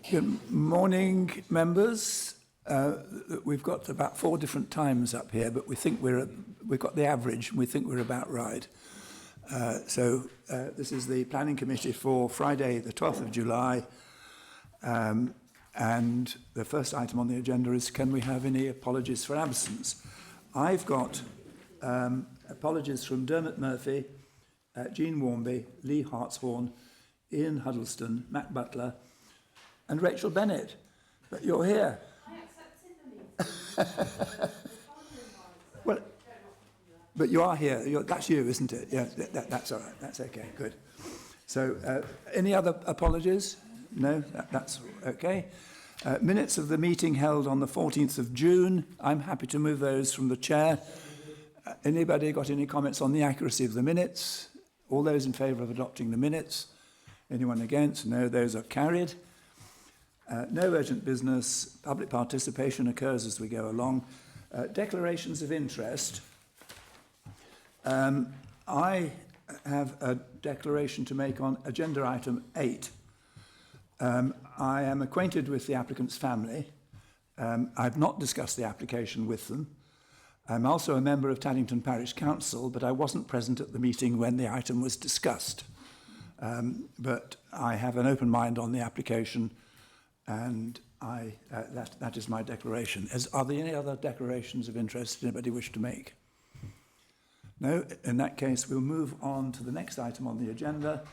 Good morning, members. We've got about 4 different times up here, but we think we've got the average, and we think we're about right. This is the Planning Committee for Friday, the 12th of July. And the first item on the agenda is, can we have any apologies for absence? I've got apologies from Dermot Murphy, Jean Warmby, Lee Hartshorn, Ian Huddleston, Matt Butler, and Rachel Bennett. But you're here. I accepted the meeting. Well, but you are here. That's you, isn't it? Yeah, that's all right. That's okay. Good. So, any other apologies? No, that's okay. Minutes of the meeting held on the 14th of June. I'm happy to move those from the chair. Anybody got any comments on the accuracy of the minutes? All those in favour of adopting the minutes? Anyone against? No, those are carried. No urgent business. Public participation occurs as we go along. Declarations of interest. I have a declaration to make on agenda item 8. I am acquainted with the applicant's family. I've not discussed the application with them. I'm also a member of Taddington Parish Council, but I wasn't present at the meeting when the item was discussed. But I have an open mind on the application, and that is my declaration. Are there any other declarations of interest anybody wish to make? No? In that case, we'll move on to the next item on the agenda,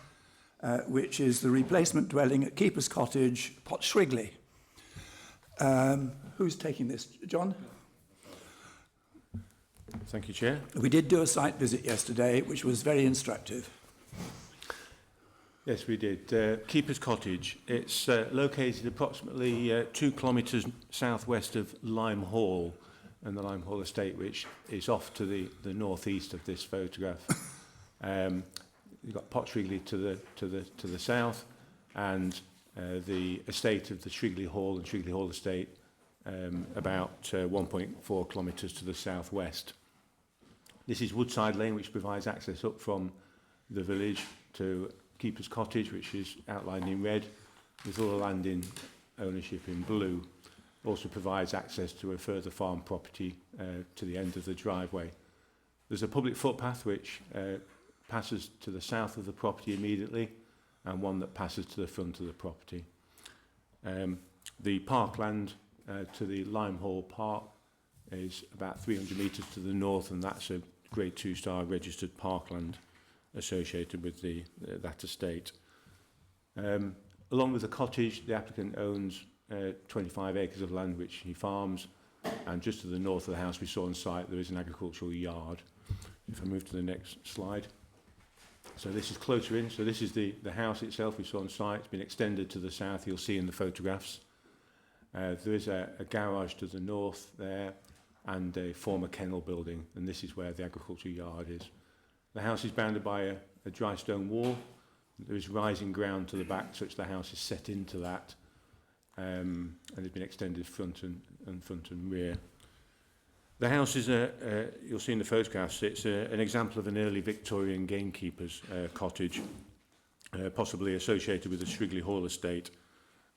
which is the replacement dwelling at Keeper's Cottage, Potshrigley. Who's taking this? John? Thank you, Chair. We did do a site visit yesterday, which was very instructive. Yes, we did. Keeper's Cottage. It's located approximately 2 kilometres southwest of Lime Hall, and the Lime Hall estate, which is off to the northeast of this photograph. You've got Potshrigley to the south, and the estate of the Shrigley Hall and Shrigley Hall estate about 1.4 kilometres to the southwest. This is Woodside Lane, which provides access up from the village to Keeper's Cottage, which is outlined in red, with all the land in ownership in blue. Also provides access to a further farm property to the end of the driveway. There's a public footpath which passes to the south of the property immediately, and one that passes to the front of the property. The parkland to the Lime Hall Park is about 300 metres to the north, and that's a Grade 2-star registered parkland associated with that estate. Along with the cottage, the applicant owns 25 acres of land which he farms, and just to the north of the house we saw on site there is an agricultural yard. If I move to the next slide. So this is closer in. So this is the house itself we saw on site. It's been extended to the south, you'll see in the photographs. There is a garage to the north there, and a former kennel building, and this is where the agricultural yard is. The house is bounded by a dry stone wall. There is rising ground to the back, such the house is set into that, and it's been extended front and rear. The house is you'll see in the photographs, it's an example of an early Victorian gamekeeper's cottage, possibly associated with the Shrigley Hall estate,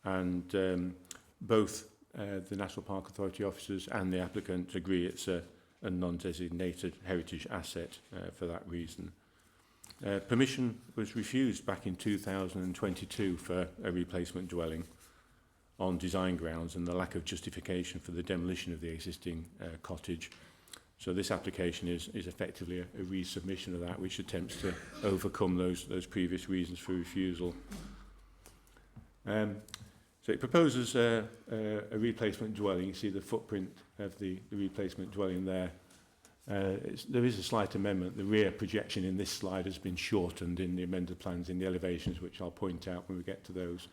and both the National Park Authority officers and the applicant agree it's a non-designated heritage asset for that reason. Permission was refused back in 2022 for a replacement dwelling on design grounds and the lack of justification for the demolition of the existing cottage. So this application is effectively a resubmission of that, which attempts to overcome those previous reasons for refusal. So it proposes a replacement dwelling. You see the footprint of the replacement dwelling there. There is a slight amendment. The rear projection in this slide has been shortened in the amended plans in the elevations, which I'll point out when we get to those.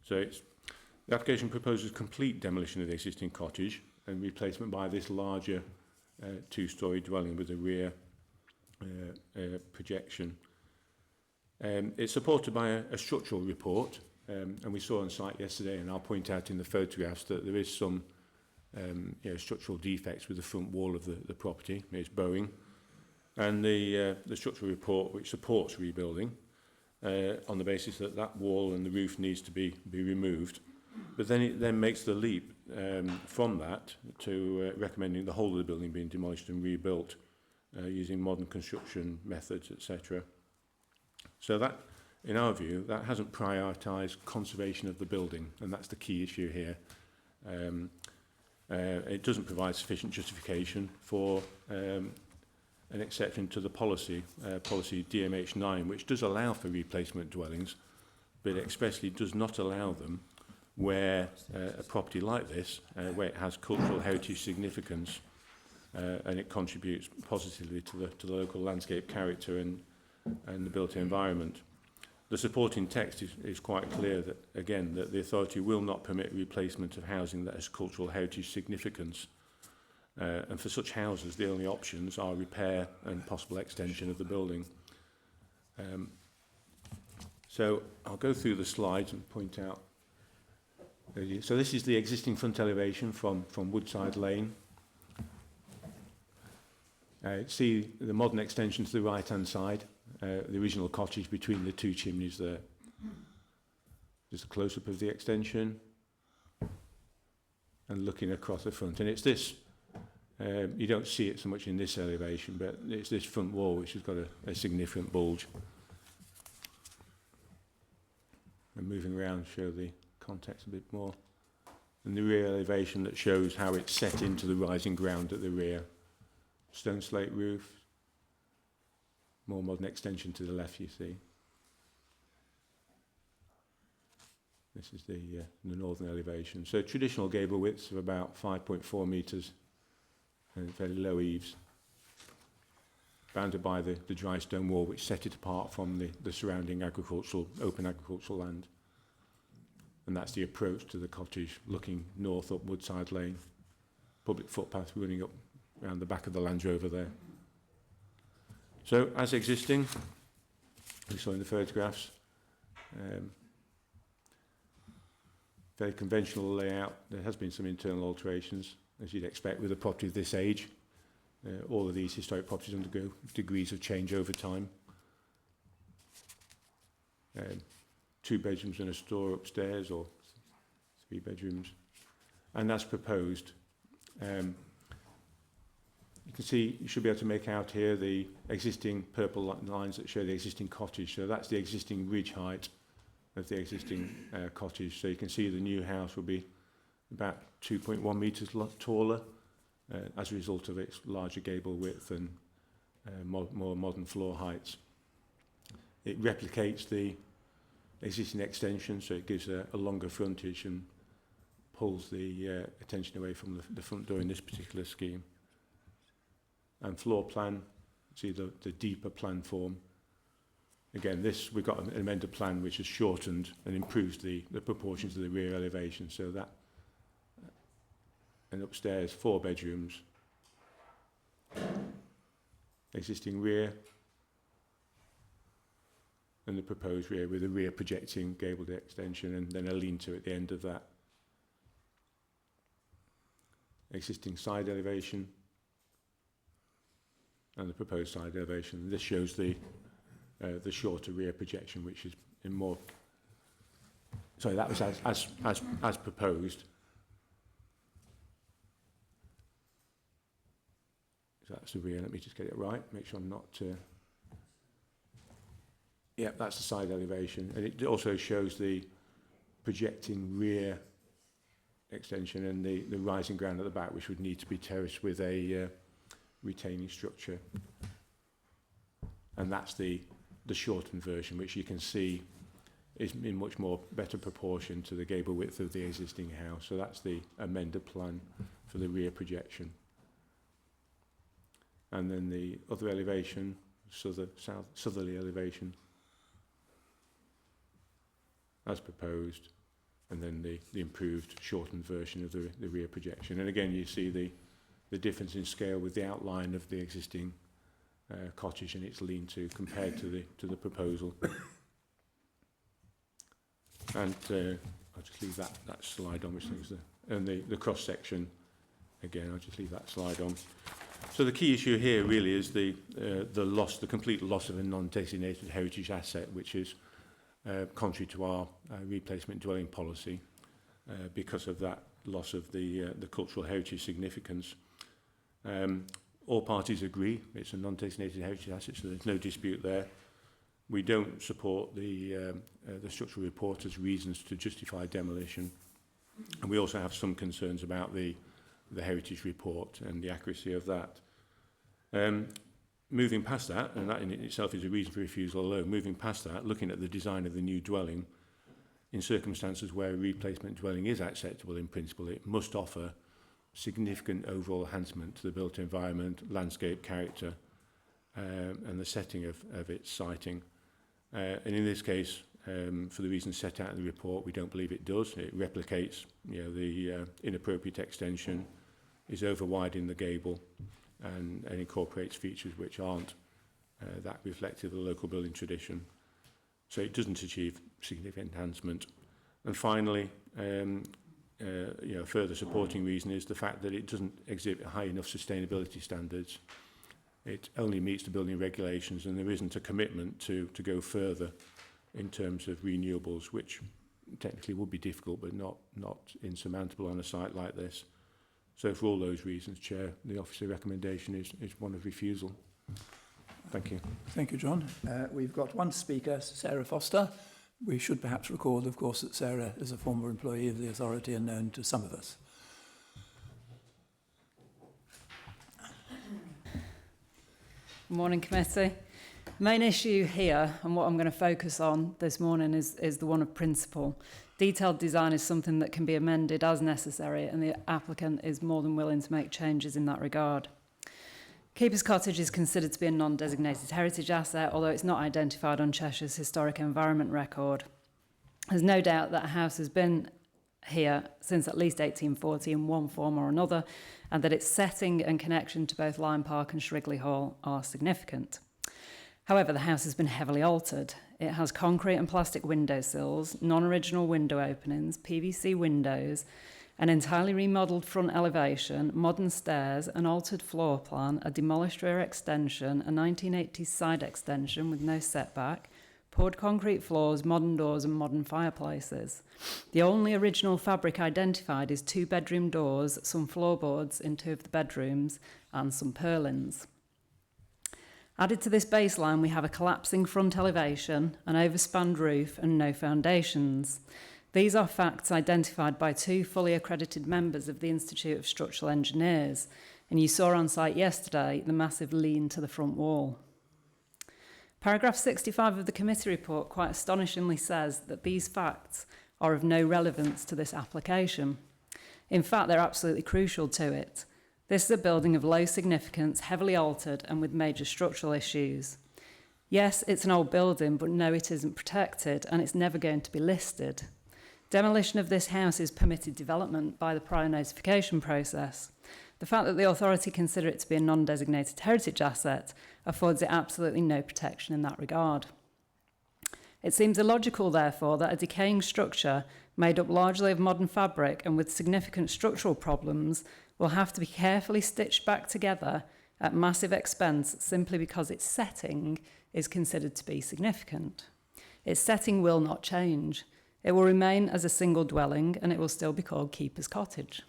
So the application proposes complete demolition of the existing cottage and replacement by this larger 2-storey dwelling with a rear projection. It's supported by a structural report. And we saw on site yesterday, and I'll point out in the photographs that there is some structural defects with the front wall of the property. It's bowing. And the structural report, which supports rebuilding, on the basis that that wall and the roof needs to be removed. But then it then makes the leap from that to recommending the whole of the building being demolished and rebuilt using modern construction methods, etc. So that, in our view, that hasn't prioritised conservation of the building, and that's the key issue here. It doesn't provide sufficient justification for an exception to the policy DMH9, which does allow for replacement dwellings, but expressly does not allow them where a property like this, where it has cultural heritage significance and it contributes positively to the local landscape character and the built environment. The supporting text is quite clear that, again, that the authority will not permit replacement of housing that has cultural heritage significance. And for such houses, the only options are repair and possible extension of the building. So I'll go through the slides and point out. So this is the existing front elevation from Woodside Lane. See the modern extension to the right-hand side, the original cottage between the two chimneys there. Just a close-up of the extension and looking across the front. And it's this, you don't see it so much in this elevation, but it's this front wall which has got a significant bulge. And moving around, show the context a bit more. And the rear elevation that shows how it's set into the rising ground at the rear. Stone slate roof, more modern extension to the left, you see. This is the northern elevation. So traditional gable widths of about 5.4 metres and very low eaves, bounded by the dry stone wall which set it apart from the surrounding open agricultural land. And that's the approach to the cottage, looking north up Woodside Lane, public footpath running up around the back of the Land Rover there. So, as existing, we saw in the photographs, very conventional layout. There has been some internal alterations, as you'd expect with a property of this age. All of these historic properties undergo degrees of change over time. 2 bedrooms and a store upstairs, or 3 bedrooms. And as proposed, you can see, you should be able to make out here the existing purple lines that show the existing cottage. So that's the existing ridge height of the existing cottage. So you can see the new house will be about 2.1 metres taller as a result of its larger gable width and more modern floor heights. It replicates the existing extension, so it gives a longer frontage and pulls the attention away from the front door in this particular scheme. And floor plan, see the deeper plan form. Again, we've got an amended plan which has shortened and improves the proportions of the rear elevation, so that, and upstairs 4 bedrooms, existing rear, and the proposed rear with a rear projecting gabled extension and then a lean-to at the end of that. Existing side elevation and the proposed side elevation. This shows the shorter rear projection, which is in more. Sorry, that was as proposed. So that's the rear. Let me just get it right. Make sure I'm not. Yeah, that's the side elevation, and it also shows the projecting rear extension and the rising ground at the back, which would need to be terraced with a retaining structure. And that's the shortened version, which you can see is in much more better proportion to the gable width of the existing house. So that's the amended plan for the rear projection. And then the other elevation, southerly elevation, as proposed, and then the improved shortened version of the rear projection. And again, you see the difference in scale with the outline of the existing cottage and its lean-to compared to the proposal. And I'll just leave that slide on, which is and the cross section. Again, I'll just leave that slide on. So the key issue here really is the complete loss of a non-designated heritage asset, which is contrary to our replacement dwelling policy, because of that loss of the cultural heritage significance. All parties agree it's a non-designated heritage asset, so there's no dispute there. We don't support the structural report as reasons to justify demolition, and we also have some concerns about the heritage report and the accuracy of that. Moving past that, and that in itself is a reason for refusal alone, moving past that, looking at the design of the new dwelling, in circumstances where a replacement dwelling is acceptable in principle, it must offer significant overall enhancement to the built environment, landscape character, and the setting of its siting. And in this case, for the reasons set out in the report, we don't believe it does. It replicates, the inappropriate extension, is over wide in the gable, and incorporates features which aren't that reflective of the local building tradition. So it doesn't achieve significant enhancement. And finally, a further supporting reason is the fact that it doesn't exhibit high enough sustainability standards. It only meets the building regulations, and there isn't a commitment to go further in terms of renewables, which technically would be difficult but not insurmountable on a site like this. So for all those reasons, Chair, the officer recommendation is one of refusal. Thank you. Thank you, John. We've got one speaker, Sarah Foster. We should perhaps record, of course, that Sarah is a former employee of the authority and known to some of us. Morning, committee. Main issue here, and what I'm going to focus on this morning, is the one of principle. Detailed design is something that can be amended as necessary, and the applicant is more than willing to make changes in that regard. Keeper's Cottage is considered to be a non-designated heritage asset, although it's not identified on Cheshire's historic environment record. There's no doubt that a house has been here since at least 1840 in one form or another, and that its setting and connection to both Lyme Park and Shrigley Hall are significant. However, the house has been heavily altered. It has concrete and plastic windowsills, non-original window openings, PVC windows, an entirely remodelled front elevation, modern stairs, an altered floor plan, a demolished rear extension, a 1980s side extension with no setback, poured concrete floors, modern doors and modern fireplaces. The only original fabric identified is 2 bedroom doors, some floorboards in 2 of the bedrooms, and some purlins. Added to this baseline, we have a collapsing front elevation, an overspanned roof and no foundations. These are facts identified by 2 fully accredited members of the Institute of Structural Engineers, and you saw on site yesterday the massive lean to the front wall. Paragraph 65 of the committee report quite astonishingly says that these facts are of no relevance to this application. In fact, they're absolutely crucial to it. This is a building of low significance, heavily altered and with major structural issues. Yes, it's an old building, but no, it isn't protected and it's never going to be listed. Demolition of this house is permitted development by the prior notification process. The fact that the authority consider it to be a non-designated heritage asset affords it absolutely no protection in that regard. It seems illogical, therefore, that a decaying structure made up largely of modern fabric and with significant structural problems will have to be carefully stitched back together at massive expense simply because its setting is considered to be significant. Its setting will not change. It will remain as a single dwelling and it will still be called Keeper's Cottage.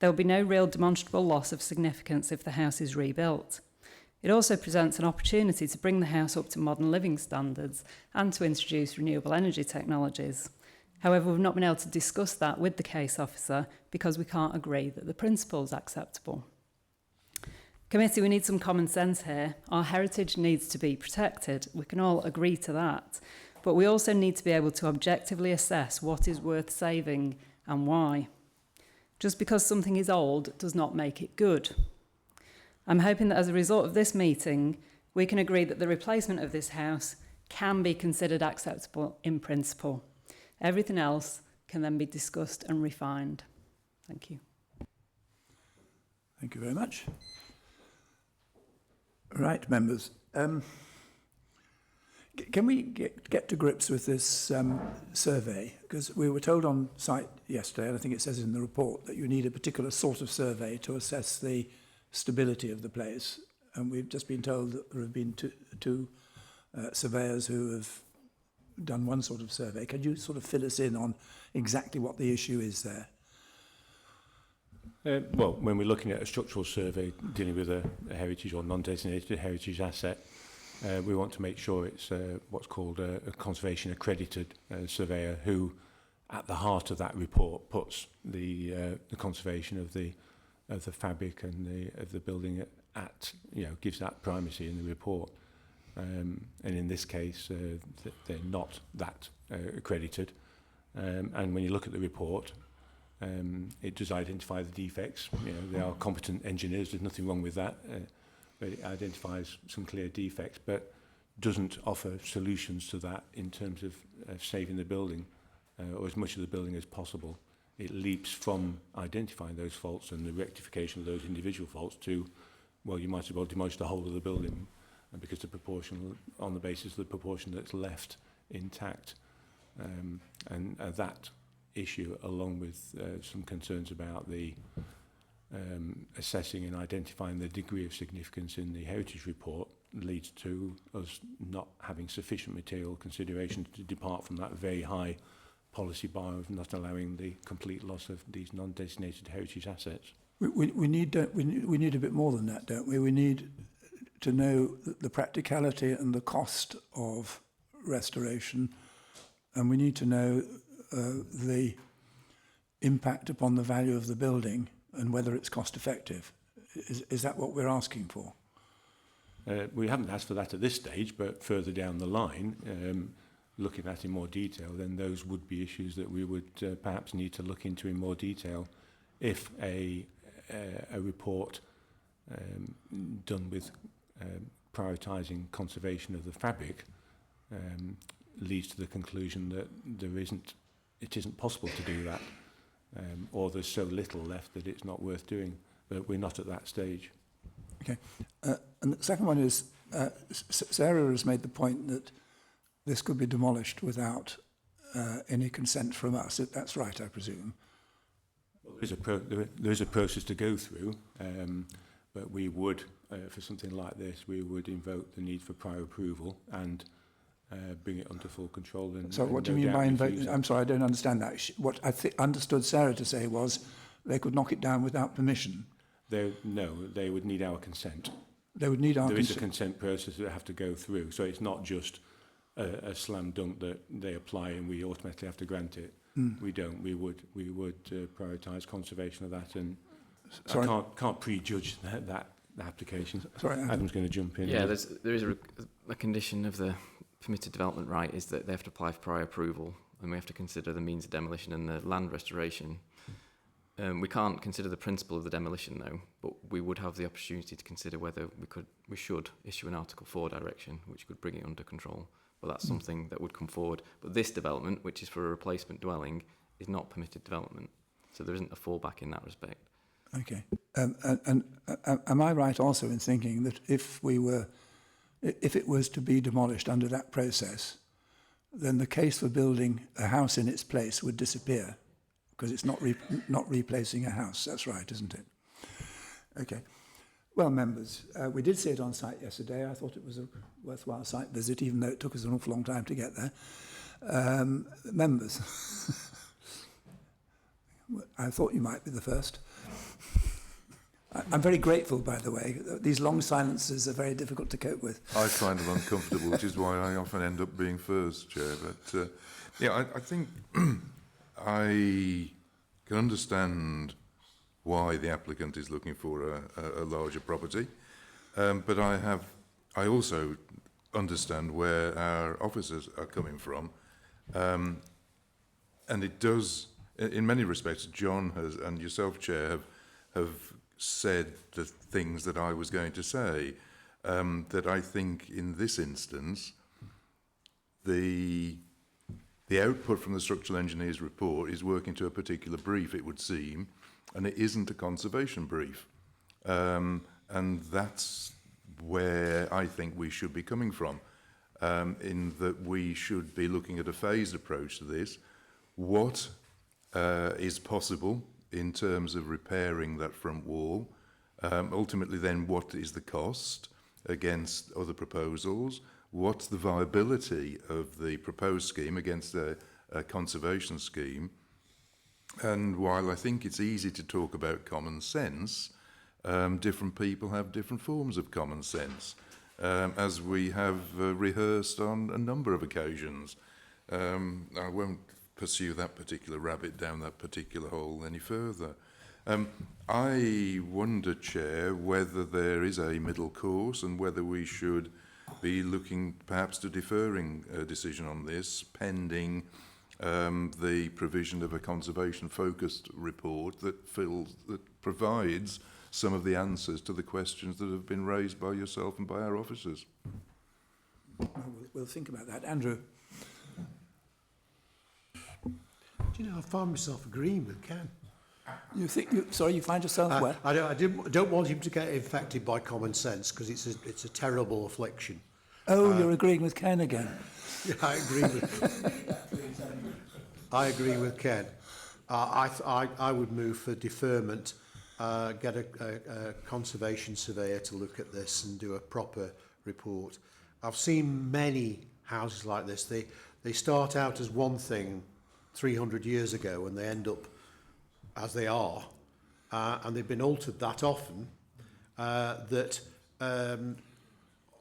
There will be no real demonstrable loss of significance if the house is rebuilt. It also presents an opportunity to bring the house up to modern living standards and to introduce renewable energy technologies. However, we've not been able to discuss that with the case officer because we can't agree that the principle is acceptable. Committee, we need some common sense here. Our heritage needs to be protected. We can all agree to that. But we also need to be able to objectively assess what is worth saving and why. Just because something is old does not make it good. I'm hoping that as a result of this meeting, we can agree that the replacement of this house can be considered acceptable in principle. Everything else can then be discussed and refined. Thank you. Thank you very much. Right, members. Can we get to grips with this survey? Because we were told on site yesterday, and I think it says in the report, that you need a particular sort of survey to assess the stability of the place. And we've just been told that there have been two surveyors who have done one sort of survey. Could you sort of fill us in on exactly what the issue is there? Well, when we're looking at a structural survey dealing with a heritage or non-designated heritage asset, we want to make sure it's what's called a conservation accredited surveyor who, at the heart of that report, puts the conservation of the fabric and of the building at, gives that primacy in the report. And in this case, they're not that accredited. And when you look at the report, it does identify the defects. They are competent engineers. There's nothing wrong with that. But it identifies some clear defects, but doesn't offer solutions to that in terms of saving the building or as much of the building as possible. It leaps from identifying those faults and the rectification of those individual faults to, well, you might as well demolish the whole of the building because the proportion, on the basis of the proportion that's left intact. And that issue, along with some concerns about the assessing and identifying the degree of significance in the heritage report, leads to us not having sufficient material consideration to depart from that very high policy bar of not allowing the complete loss of these non-designated heritage assets. We need a bit more than that, don't we? We need to know the practicality and the cost of restoration, and we need to know the impact upon the value of the building and whether it's cost effective. Is that what we're asking for? We haven't asked for that at this stage, but further down the line, looking at in more detail, then those would be issues that we would perhaps need to look into in more detail if a report done with prioritising conservation of the fabric leads to the conclusion that it isn't possible to do that, or there's so little left that it's not worth doing. But we're not at that stage. Okay. And the second one is, Sarah has made the point that this could be demolished without any consent from us. That's right, I presume. Well, there is a process to go through, but we would, for something like this, we would invoke the need for prior approval and bring it under full control. And, so what do you mean by invoke? I'm sorry, I don't understand that. What I understood Sarah to say was they could knock it down without permission. No, they would need our consent. They would need our consent. There is a consent process that they have to go through, so it's not just a slam dunk that they apply and we automatically have to grant it. We don't. We would prioritise conservation of that, and sorry. I can't prejudge that application. Sorry, Adam's going to jump in. Yeah, there is a condition of the permitted development right is that they have to apply for prior approval, and we have to consider the means of demolition and the land restoration. We can't consider the principle of the demolition though, but we would have the opportunity to consider whether we should issue an Article 4 direction, which could bring it under control. But that's something that would come forward. But this development, which is for a replacement dwelling, is not permitted development. So there isn't a fallback in that respect. Okay. And am I right also in thinking that if it was to be demolished under that process, then the case for building a house in its place would disappear because it's not replacing a house. That's right, isn't it? Okay. Well, members, we did see it on site yesterday. I thought it was a worthwhile site visit, even though it took us an awful long time to get there. Members, I thought you might be the first. I'm very grateful, by the way. These long silences are very difficult to cope with. I find them uncomfortable, which is why I often end up being first, Chair. But I think I can understand why the applicant is looking for a larger property, but I also understand where our officers are coming from, and it does, in many respects, John has and yourself, Chair, have said the things that I was going to say. That I think in this instance, the output from the structural engineer's report is working to a particular brief, it would seem, and it isn't a conservation brief. And that's where I think we should be coming from, in that we should be looking at a phased approach to this. What is possible in terms of repairing that front wall? Ultimately then, what is the cost against other proposals? what's the viability of the proposed scheme against a conservation scheme. And while I think it's easy to talk about common sense, different people have different forms of common sense, as we have rehearsed on a number of occasions. I won't pursue that particular rabbit down that particular hole any further. I wonder, Chair, whether there is a middle course and whether we should be looking perhaps to deferring a decision on this pending the provision of a conservation-focused report that provides some of the answers to the questions that have been raised by yourself and by our officers. We'll think about that. Andrew? Do you know, I find myself agreeing with Ken. You find yourself where? I don't want him to get infected by common sense because it's a terrible affliction. Oh, you're agreeing with Ken again. Yeah, I agree with Ken. I would move for deferment, get a conservation surveyor to look at this and do a proper report. I've seen many houses like this. They start out as one thing 300 years ago and they end up as they are, and they've been altered that often that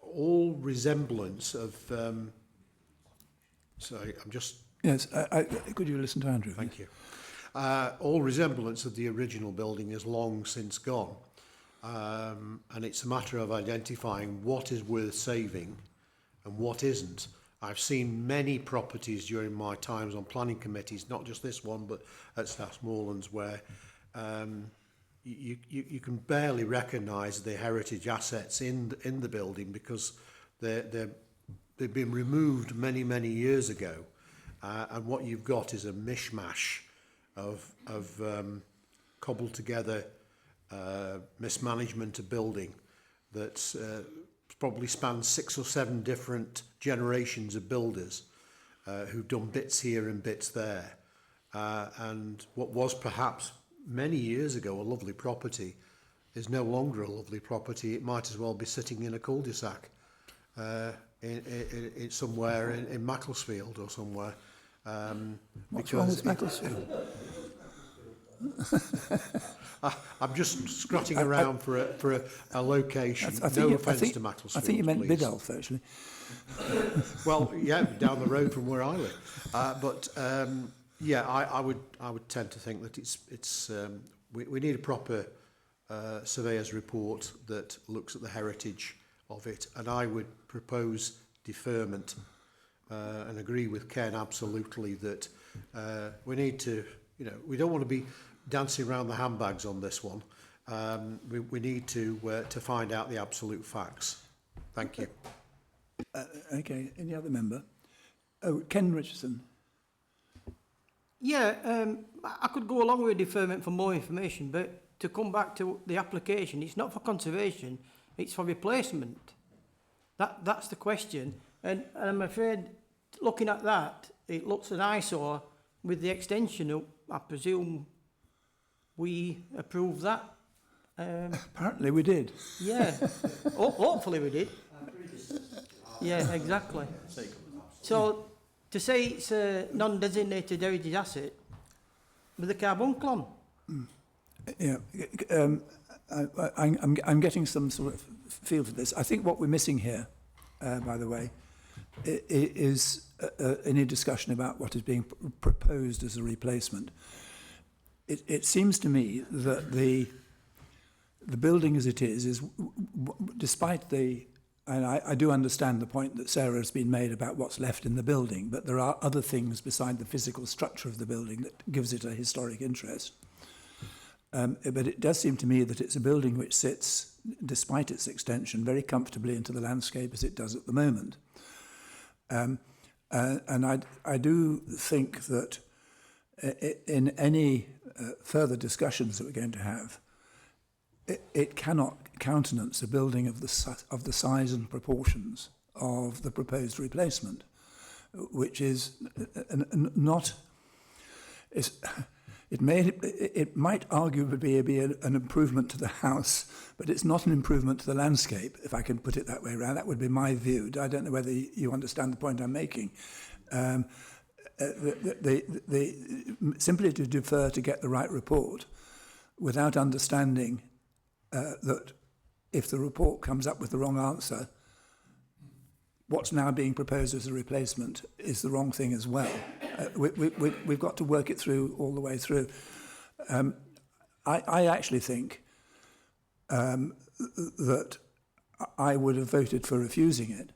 all resemblance of sorry, I'm just Yes, could you listen to Andrew? thank you. All resemblance of the original building is long since gone, and it's a matter of identifying what is worth saving and what isn't. I've seen many properties during my times on planning committees, not just this one, but at Staffsmorelands, where you can barely recognise the heritage assets in the building because they've been removed many years ago, and what you've got is a mishmash of cobbled together mismanagement of building that's probably spans 6 or 7 different generations of builders who've done bits here and bits there. And what was perhaps many years ago a lovely property is no longer a lovely property. It might as well be sitting in a cul-de-sac in somewhere in Macclesfield or somewhere. What's wrong with Macclesfield? I'm just scratching around for a location. I think No you- offence to Macclesfield. I think you meant please. Biddulph, actually. Well, yeah, down the road from where I live. Yeah, I would tend to think that we need a proper surveyor's report that looks at the heritage of it, and I would propose deferment and agree with Ken absolutely that we need to, we don't want to be dancing around the handbags on this one. We need to find out the absolute facts. Thank you. Okay, any other member? Oh, Ken Richardson. Yeah, I could go along with deferment for more information, but to come back to the application, it's not for conservation, it's for replacement. That's the question. And I'm afraid, looking at that, it looks an eyesore with the extension. I presume we approved that. Apparently we did. Yeah, hopefully we did. Yeah, exactly. So, to say it's a non-designated heritage asset with a carbon clone. Yeah, I'm getting some sort of feel for this. I think what we're missing here, by the way, is any discussion about what is being proposed as a replacement. It seems to me that the building as it is despite the, and I do understand the point that Sarah has been made about what's left in the building, but there are other things beside the physical structure of the building that gives it a historic interest. But it does seem to me that it's a building which sits, despite its extension, very comfortably into the landscape as it does at the moment. And I do think that in any further discussions that we're going to have, it cannot countenance a building of the size and proportions of the proposed replacement, which is not... It might arguably be an improvement to the house, but it's not an improvement to the landscape, if I can put it that way around. That would be my view. I don't know whether you understand the point I'm making. Simply to defer to get the right report without understanding that if the report comes up with the wrong answer, what's now being proposed as a replacement is the wrong thing as well. We've got to work it through all the way through. I actually think that I would have voted for refusing it,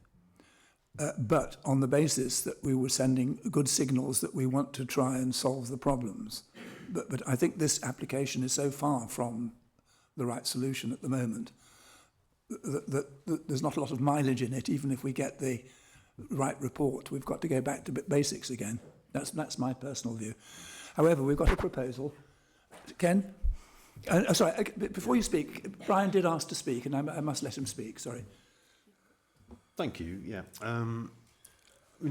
but on the basis that we were sending good signals that we want to try and solve the problems. But I think this application is so far from the right solution at the moment that there's not a lot of mileage in it, even if we get the right report. We've got to go back to basics again. That's my personal view. However, we've got a proposal. Ken? Sorry, before you speak, Brian did ask to speak, and I must let him speak, sorry. Thank you, yeah.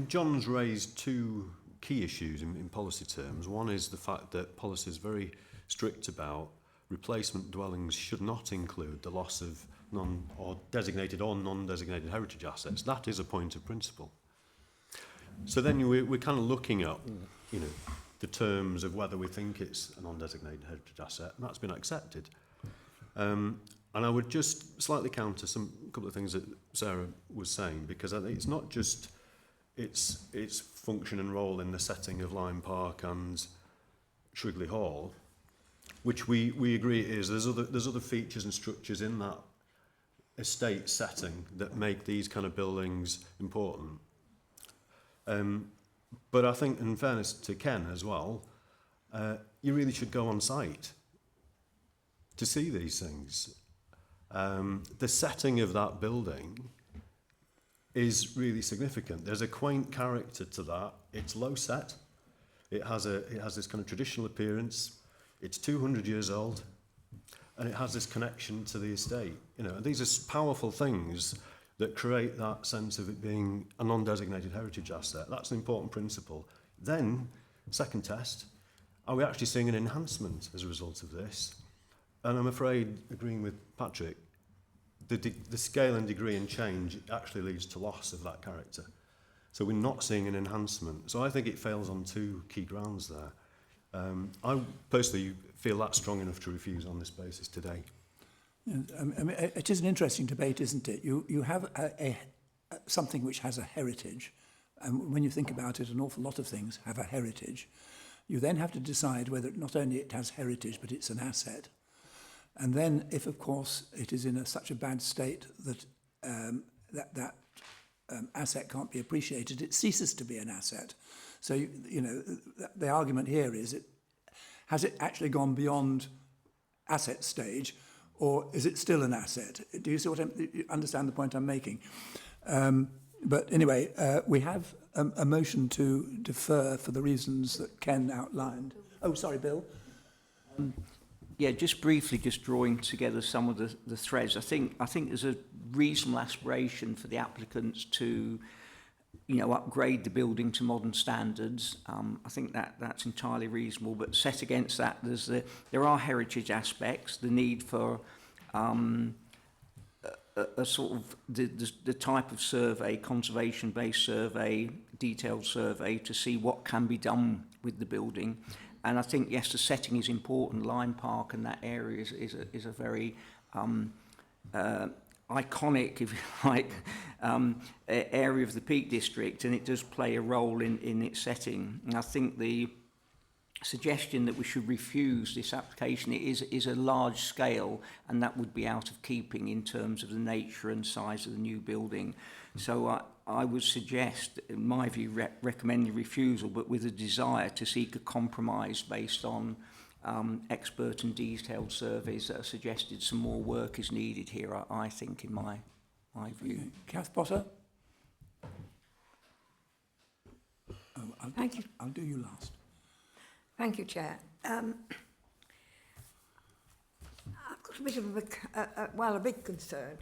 John's raised two key issues in policy terms. One is the fact that policy is very strict about replacement dwellings should not include the loss of designated or non-designated heritage assets. That is a point of principle. So then we're kind of looking at, the terms of whether we think it's a non-designated heritage asset, and that's been accepted. And I would just slightly counter a couple of things that Sarah was saying, because I think it's not just its function and role in the setting of Lyme Park and Shrigley Hall, which we agree is. There's other features and structures in that estate setting that make these kind of buildings important. But I think, in fairness to Ken as well, you really should go on site to see these things. The setting of that building is really significant. There's a quaint character to that. It's low set. It has this kind of traditional appearance. It's 200 years old, and it has this connection to the estate. And these are powerful things that create that sense of it being a non-designated heritage asset. That's an important principle. Then, second test, are we actually seeing an enhancement as a result of this? And I'm afraid, agreeing with Patrick, the scale and degree and change actually leads to loss of that character. So we're not seeing an enhancement. So I think it fails on two key grounds there. I personally feel that's strong enough to refuse on this basis today. It is an interesting debate, isn't it? You have something which has a heritage, and when you think about it, an awful lot of things have a heritage. You then have to decide whether not only it has heritage, but it's an asset. And then, if of course it is in such a bad state that that asset can't be appreciated, it ceases to be an asset. So the argument here is, has it actually gone beyond asset stage, or is it still an asset? Do you see you understand the point I'm making? But anyway, we have a motion to defer for the reasons that Ken outlined. Oh, sorry, Bill. Yeah, just briefly, just drawing together some of the threads. I think there's a reasonable aspiration for the applicants to, upgrade the building to modern standards. I think that's entirely reasonable. But set against that, there are heritage aspects. The need for a sort of the type of survey, conservation-based survey, detailed survey, to see what can be done with the building. And I think, yes, the setting is important. Lyme Park and that area is a very iconic, if you like, area of the Peak District, and it does play a role in its setting. And I think the suggestion that we should refuse this application is a large scale, and that would be out of keeping in terms of the nature and size of the new building. So I would suggest, in my view, recommend the refusal, but with a desire to seek a compromise based on expert and detailed surveys that are suggested. Some more work is needed here, I think, in my view. Kath Potter? Thank you. I'll do you last. Thank you, Chair. I've got a bit of a big concern.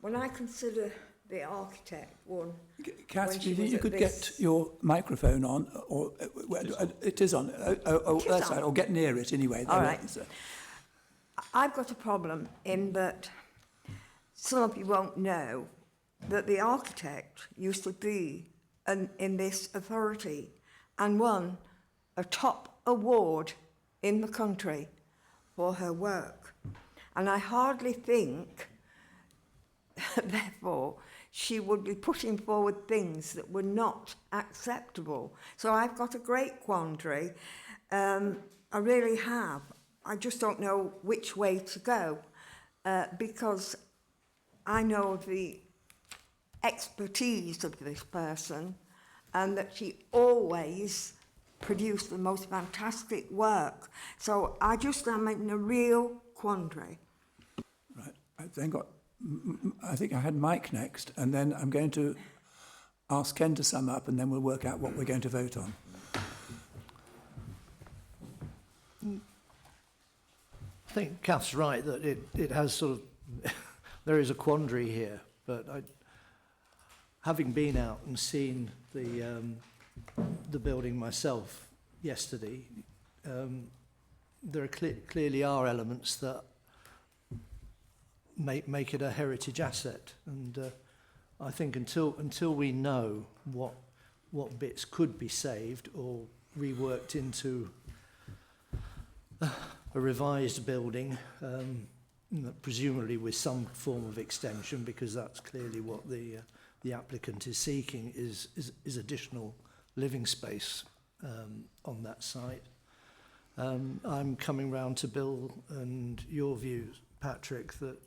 When I consider the architect one. Kath, when do she you think was you at could this- get your microphone on, or it is on? Oh, It is that's on. right. Or get near it anyway. All There, right. so- I've got a problem in that some of you won't know that the architect used to be in this authority and won a top award in the country for her work. And I hardly think, therefore, she would be putting forward things that were not acceptable. So I've got a great quandary. I really have. I just don't know which way to go because I know the expertise of this person and that she always produced the most fantastic work. So I just am in a real quandary. Right. I think I had Mike next, and then I'm going to ask Ken to sum up, and then we'll work out what we're going to vote on. I think Kath's right that it has sort of, there is a quandary here, but having been out and seen the building myself yesterday, there clearly are elements that make it a heritage asset, and I think until we know what bits could be saved or reworked into a revised building, presumably with some form of extension, because that's clearly what the applicant is seeking is additional living space on that site. I'm coming round to Bill and your views, Patrick, that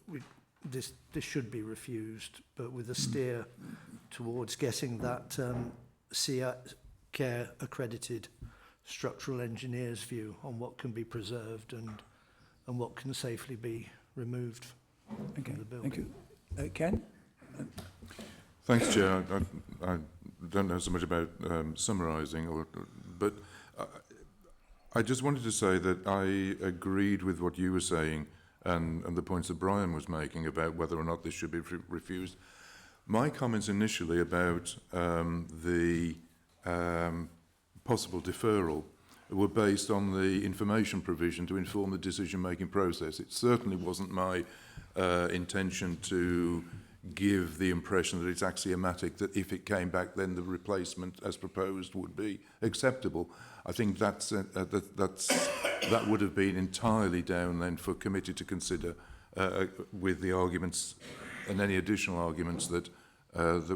this should be refused, but with a steer towards getting that Care accredited structural engineer's view on what can be preserved and what can safely be removed from the building. Thank you. Ken? Thanks, Chair. I don't know so much about summarising, but I just wanted to say that I agreed with what you were saying and the points that Brian was making about whether or not this should be refused. My comments initially about the possible deferral were based on the information provision to inform the decision-making process. It certainly wasn't my intention to give the impression that it's axiomatic that if it came back, then the replacement as proposed would be acceptable. I think that would have been entirely down then for committee to consider with the arguments and any additional arguments that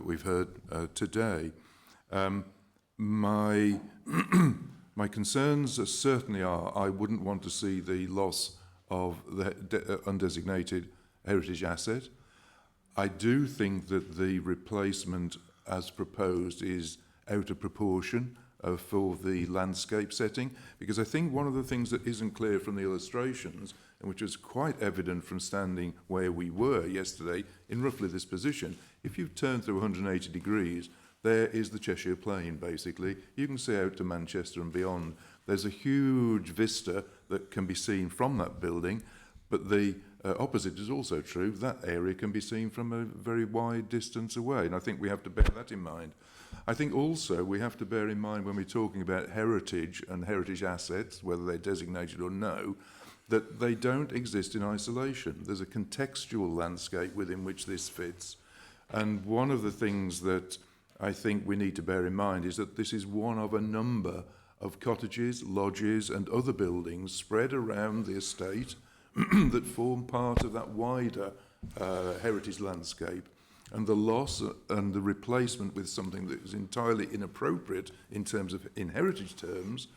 we've heard today. My concerns certainly are I wouldn't want to see the loss of the undesignated heritage asset. I do think that the replacement as proposed is out of proportion for the landscape setting, because I think one of the things that isn't clear from the illustrations, and which was quite evident from standing where we were yesterday in roughly this position, if you turn through 180 degrees, there is the Cheshire Plain, basically. You can see out to Manchester and beyond. There's a huge vista that can be seen from that building, but the opposite is also true. That area can be seen from a very wide distance away, and I think we have to bear that in mind. I think also we have to bear in mind when we're talking about heritage and heritage assets, whether they're designated or no, that they don't exist in isolation. There's a contextual landscape within which this fits. And one of the things that I think we need to bear in mind is that this is one of a number of cottages, lodges and other buildings spread around the estate that form part of that wider heritage landscape. And the loss and the replacement with something that is entirely inappropriate in terms of in heritage terms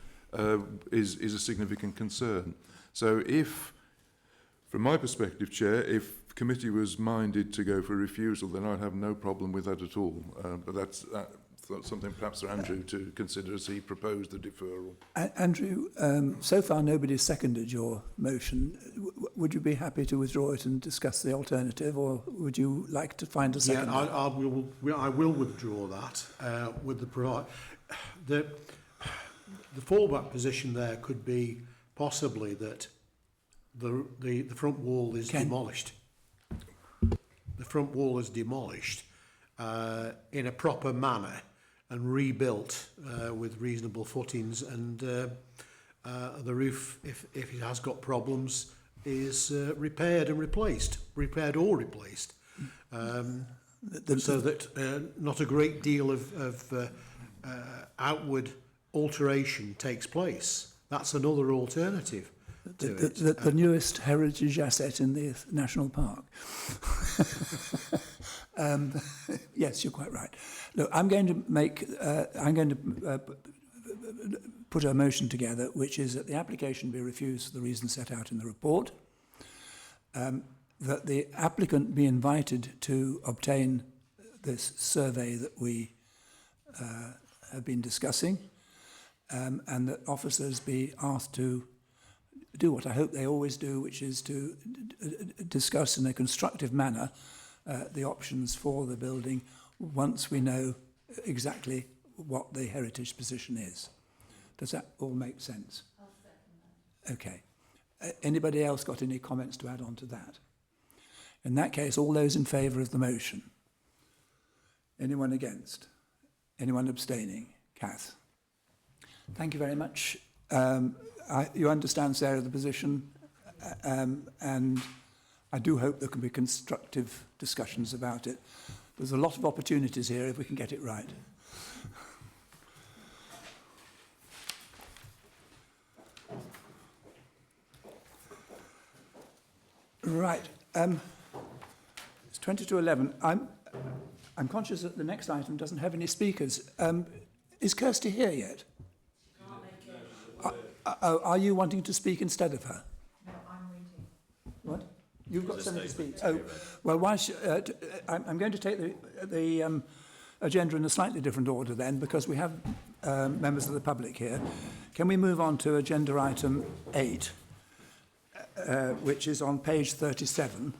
is a significant concern. So if, from my perspective, Chair, if committee was minded to go for refusal, then I'd have no problem with that at all. But that's something perhaps for Andrew to consider as he proposed the deferral. Andrew, so far nobody's seconded your motion. Would you be happy to withdraw it and discuss the alternative, or would you like to find a second? Yeah, I will withdraw that with the fallback position there could be possibly that the front wall is demolished. The front wall is demolished, in a proper manner and rebuilt with reasonable footings, and the roof, if it has got problems, is repaired and replaced, so that not a great deal of outward alteration takes place. That's another alternative to it. The newest heritage asset in the national park. Yes, you're quite right. Look, I'm going to put a motion together, which is that the application be refused for the reasons set out in the report, that the applicant be invited to obtain this survey that we have been discussing, and that officers be asked to do what I hope they always do, which is to discuss in a constructive manner the options for the building once we know exactly what the heritage position is. Does that all make sense? I'll second that. Okay. Anybody else got any comments to add on to that? In that case, all those in favour of the motion? Anyone against? Anyone abstaining? Kath? Thank you very much. You understand, Sarah, the position, and I do hope there can be constructive discussions about it. There's a lot of opportunities here if we can get it right. Right. It's 20 to 11. I'm conscious that the next item doesn't have any speakers. Is Kirsty here yet? Are you wanting to speak instead of her? No, I'm reading. What? You've got something to speak. Oh, well, I'm going to take the agenda in a slightly different order then, because we have members of the public here. Can we move on to agenda item 8, which is on page 37,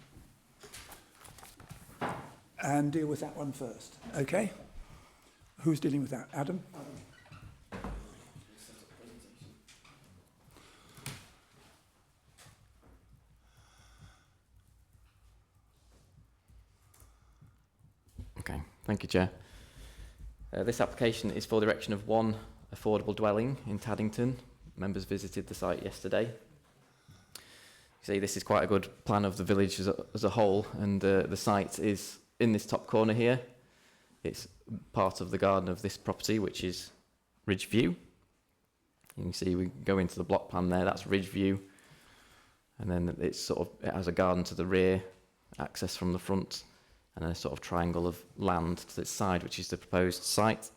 and deal with that one first? Okay? Who's dealing with that? Adam? Okay, thank you, Chair. This application is for the erection of one affordable dwelling in Taddington. Members visited the site yesterday. You see, this is quite a good plan of the village as a whole, and the site is in this top corner here. It's part of the garden of this property, which is Ridgeview. You can see we go into the block plan there, that's Ridgeview, and then it has a garden to the rear, access from the front, and a sort of triangle of land to its side, which is the proposed site.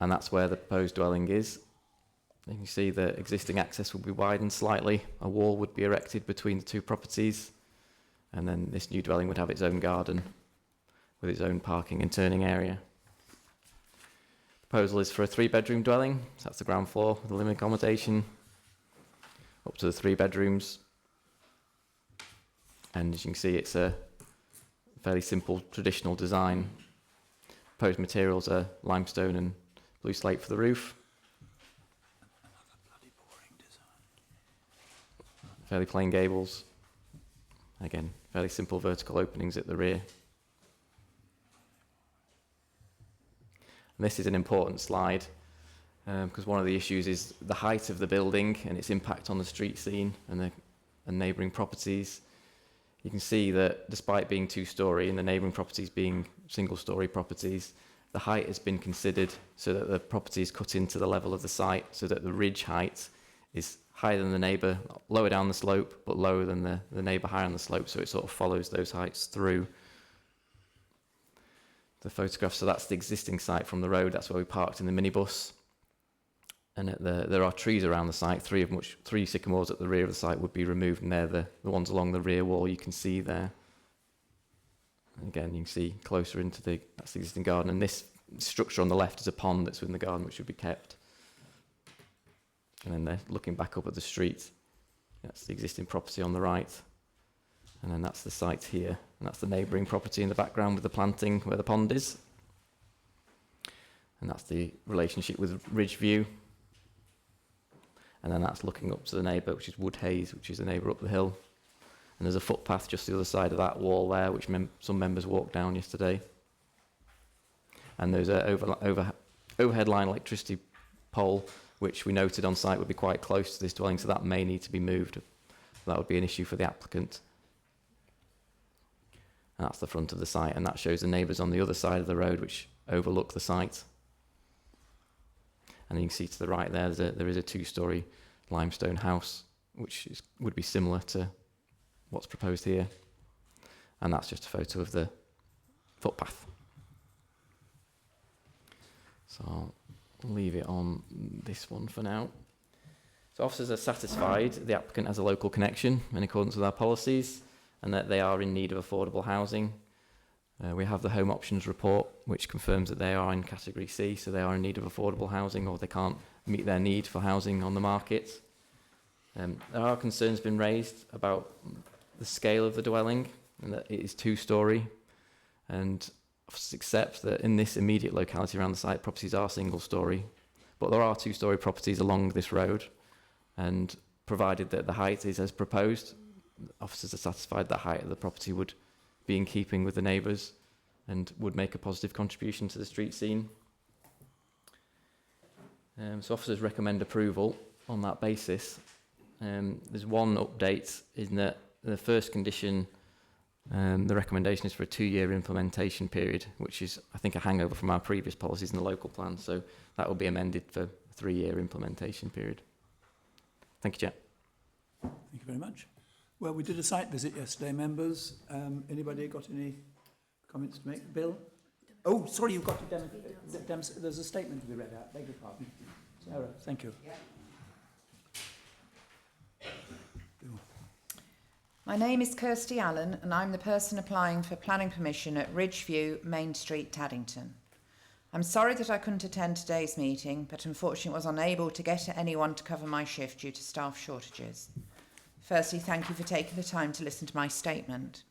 And that's where the proposed dwelling is. You can see the existing access will be widened slightly. A wall would be erected between the two properties. And then this new dwelling would have its own garden with its own parking and turning area. The proposal is for a 3-bedroom dwelling. So that's the ground floor with the living accommodation, up to the 3 bedrooms. And as you can see, it's a fairly simple traditional design. Proposed materials are limestone and blue slate for the roof. Fairly plain gables. Again, fairly simple vertical openings at the rear. And this is an important slide because one of the issues is the height of the building and its impact on the street scene and neighbouring properties. You can see that despite being 2-storey and the neighbouring properties being single-storey properties, the height has been considered so that the property is cut into the level of the site, so that the ridge height is higher than the neighbour, lower down the slope, but lower than the neighbour higher on the slope, so it sort of follows those heights through the photograph. So that's the existing site from the road. That's where we parked in the minibus. And there are trees around the site, 3 sycamores at the rear of the site would be removed, and they're the ones along the rear wall you can see there. And again, you can see closer into that's the existing garden, and this structure on the left is a pond that's within the garden which should be kept. And then they're looking back up at the street. That's the existing property on the right. And then that's the site here, and that's the neighbouring property in the background with the planting where the pond is. And that's the relationship with Ridgeview. And then that's looking up to the neighbour, which is Woodhays, which is the neighbour up the hill. And there's a footpath just the other side of that wall there, which some members walked down yesterday. And there's an overhead line electricity pole, which we noted on site would be quite close to this dwelling, so that may need to be moved. That would be an issue for the applicant. And that's the front of the site, and that shows the neighbours on the other side of the road, which overlook the site. And you can see to the right there is a two-storey limestone house, which would be similar to what's proposed here. And that's just a photo of the footpath. So I'll leave it on this one for now. So officers are satisfied the applicant has a local connection in accordance with our policies and that they are in need of affordable housing. We have the Home Options Report, which confirms that they are in Category C, so they are in need of affordable housing, or they can't meet their need for housing on the market. There are concerns been raised about the scale of the dwelling, and that it is two-storey, and officers accept that in this immediate locality around the site, properties are single-storey, but there are two-storey properties along this road, and provided that the height is as proposed, officers are satisfied that height of the property would be in keeping with the neighbours and would make a positive contribution to the street scene. So officers recommend approval on that basis. There's one update in that the first condition, the recommendation is for a 2-year implementation period, which is, I think, a hangover from our previous policies in the local plan. So that will be amended for a 3-year implementation period. Thank you, Chair. Thank you very much. Well, we did a site visit yesterday, members. Anybody got any comments to make? Bill? Oh, sorry, you've got to demonstrate. There's a statement to be read out. Beg your pardon. Sarah, thank you. My name is Kirsty Allen and I'm the person applying for planning permission at Ridgeview, Main Street, Taddington. I'm sorry that I couldn't attend today's meeting, but unfortunately was unable to get anyone to cover my shift due to staff shortages. Firstly, thank you for taking the time to listen to my statement.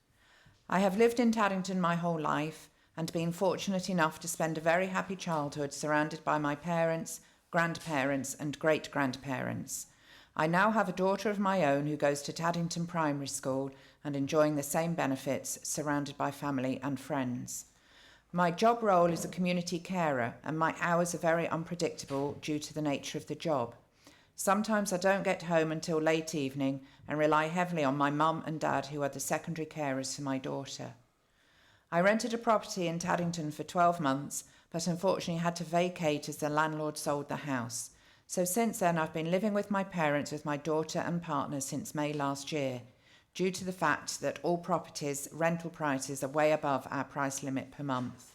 I have lived in Taddington my whole life and been fortunate enough to spend a very happy childhood surrounded by my parents, grandparents and great-grandparents. I now have a daughter of my own who goes to Taddington Primary School and enjoying the same benefits, surrounded by family and friends. My job role is a community carer and my hours are very unpredictable due to the nature of the job. Sometimes I don't get home until late evening and rely heavily on my mum and dad, who are the secondary carers for my daughter. I rented a property in Taddington for 12 months, but unfortunately had to vacate as the landlord sold the house. So since then I've been living with my parents with my daughter and partner since May last year, due to the fact that all properties' rental prices are way above our price limit per month.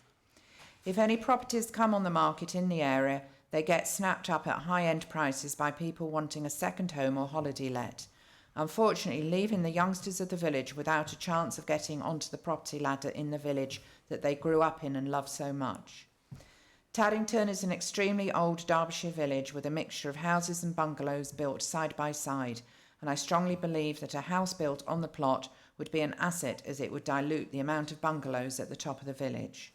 If any properties come on the market in the area, they get snapped up at high-end prices by people wanting a second home or holiday let, unfortunately leaving the youngsters of the village without a chance of getting onto the property ladder in the village that they grew up in and love so much. Taddington is an extremely old Derbyshire village with a mixture of houses and bungalows built side by side, and I strongly believe that a house built on the plot would be an asset, as it would dilute the amount of bungalows at the top of the village.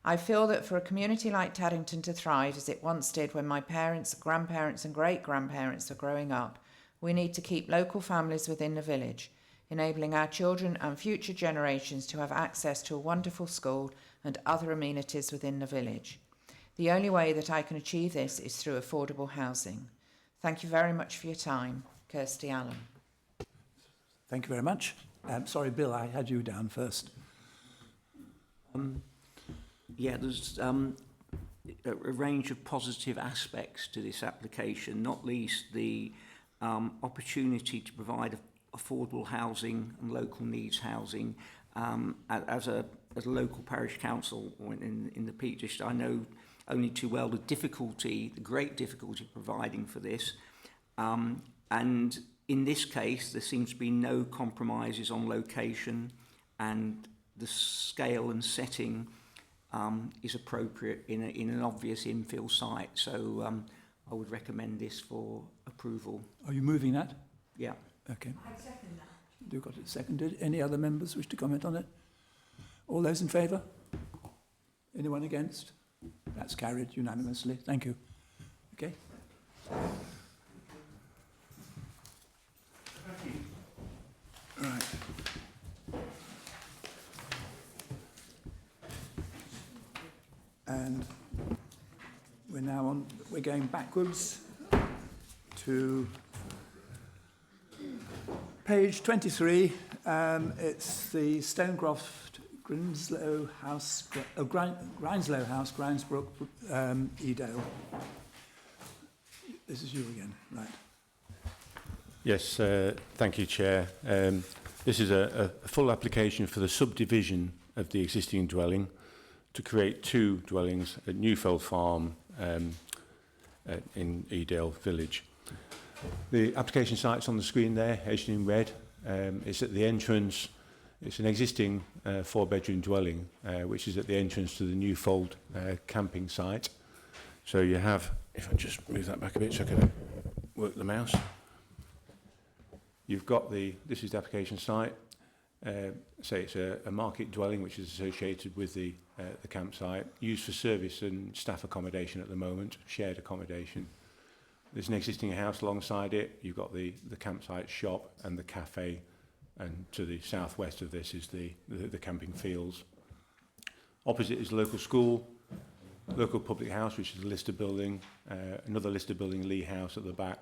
I feel that for a community like Taddington to thrive as it once did when my parents, grandparents and great-grandparents were growing up, we need to keep local families within the village, enabling our children and future generations to have access to a wonderful school and other amenities within the village. The only way that I can achieve this is through affordable housing. Thank you very much for your time. Kirsty Allen. Thank you very much. Sorry, Bill, I had you down first. Yeah, there's a range of positive aspects to this application, not least the opportunity to provide affordable housing and local needs housing. As a local parish council or in the Peak District, I know only too well the great difficulty providing for this. And in this case, there seems to be no compromises on location, and the scale and setting is appropriate in an obvious infill site. So I would recommend this for approval. Are you moving that? Yeah. Okay. I second that. You got it seconded. Any other members wish to comment on it? All those in favour? Anyone against? That's carried unanimously. Thank you. Okay. Right. And we're going backwards to page 23. It's the Stonecroft Grinslow House, Grinslow House, Grimesbrook, Edale. This is you again, right? Yes, thank you, Chair. This is a full application for the subdivision of the existing dwelling to create two dwellings at Newfeld Farm in Edale Village. The application site's on the screen there, edged in red. It's at the entrance. It's an existing four-bedroom dwelling, which is at the entrance to the Newfold camping site. So you have, if I just move that back a bit so I can work the mouse. You've got this is the application site. Say it's a market dwelling which is associated with the campsite, used for service and staff accommodation at the moment, shared accommodation. There's an existing house alongside it. You've got the campsite shop and the cafe, and to the southwest of this is the camping fields. Opposite is the local school, local public house, which is a listed building, another listed building, Lee House at the back,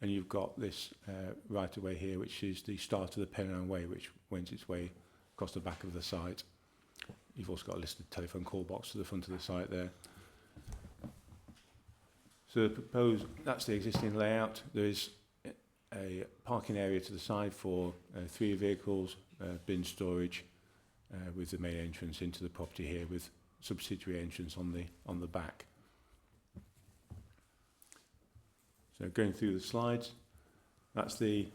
and you've got this right away here, which is the start of the Pennine Way, which wends its way across the back of the site. You've also got a listed telephone call box to the front of the site there. So that's the existing layout. There is a parking area to the side for 3 vehicles, bin storage, with the main entrance into the property here with subsidiary entrance on the back. So going through the slides, that's the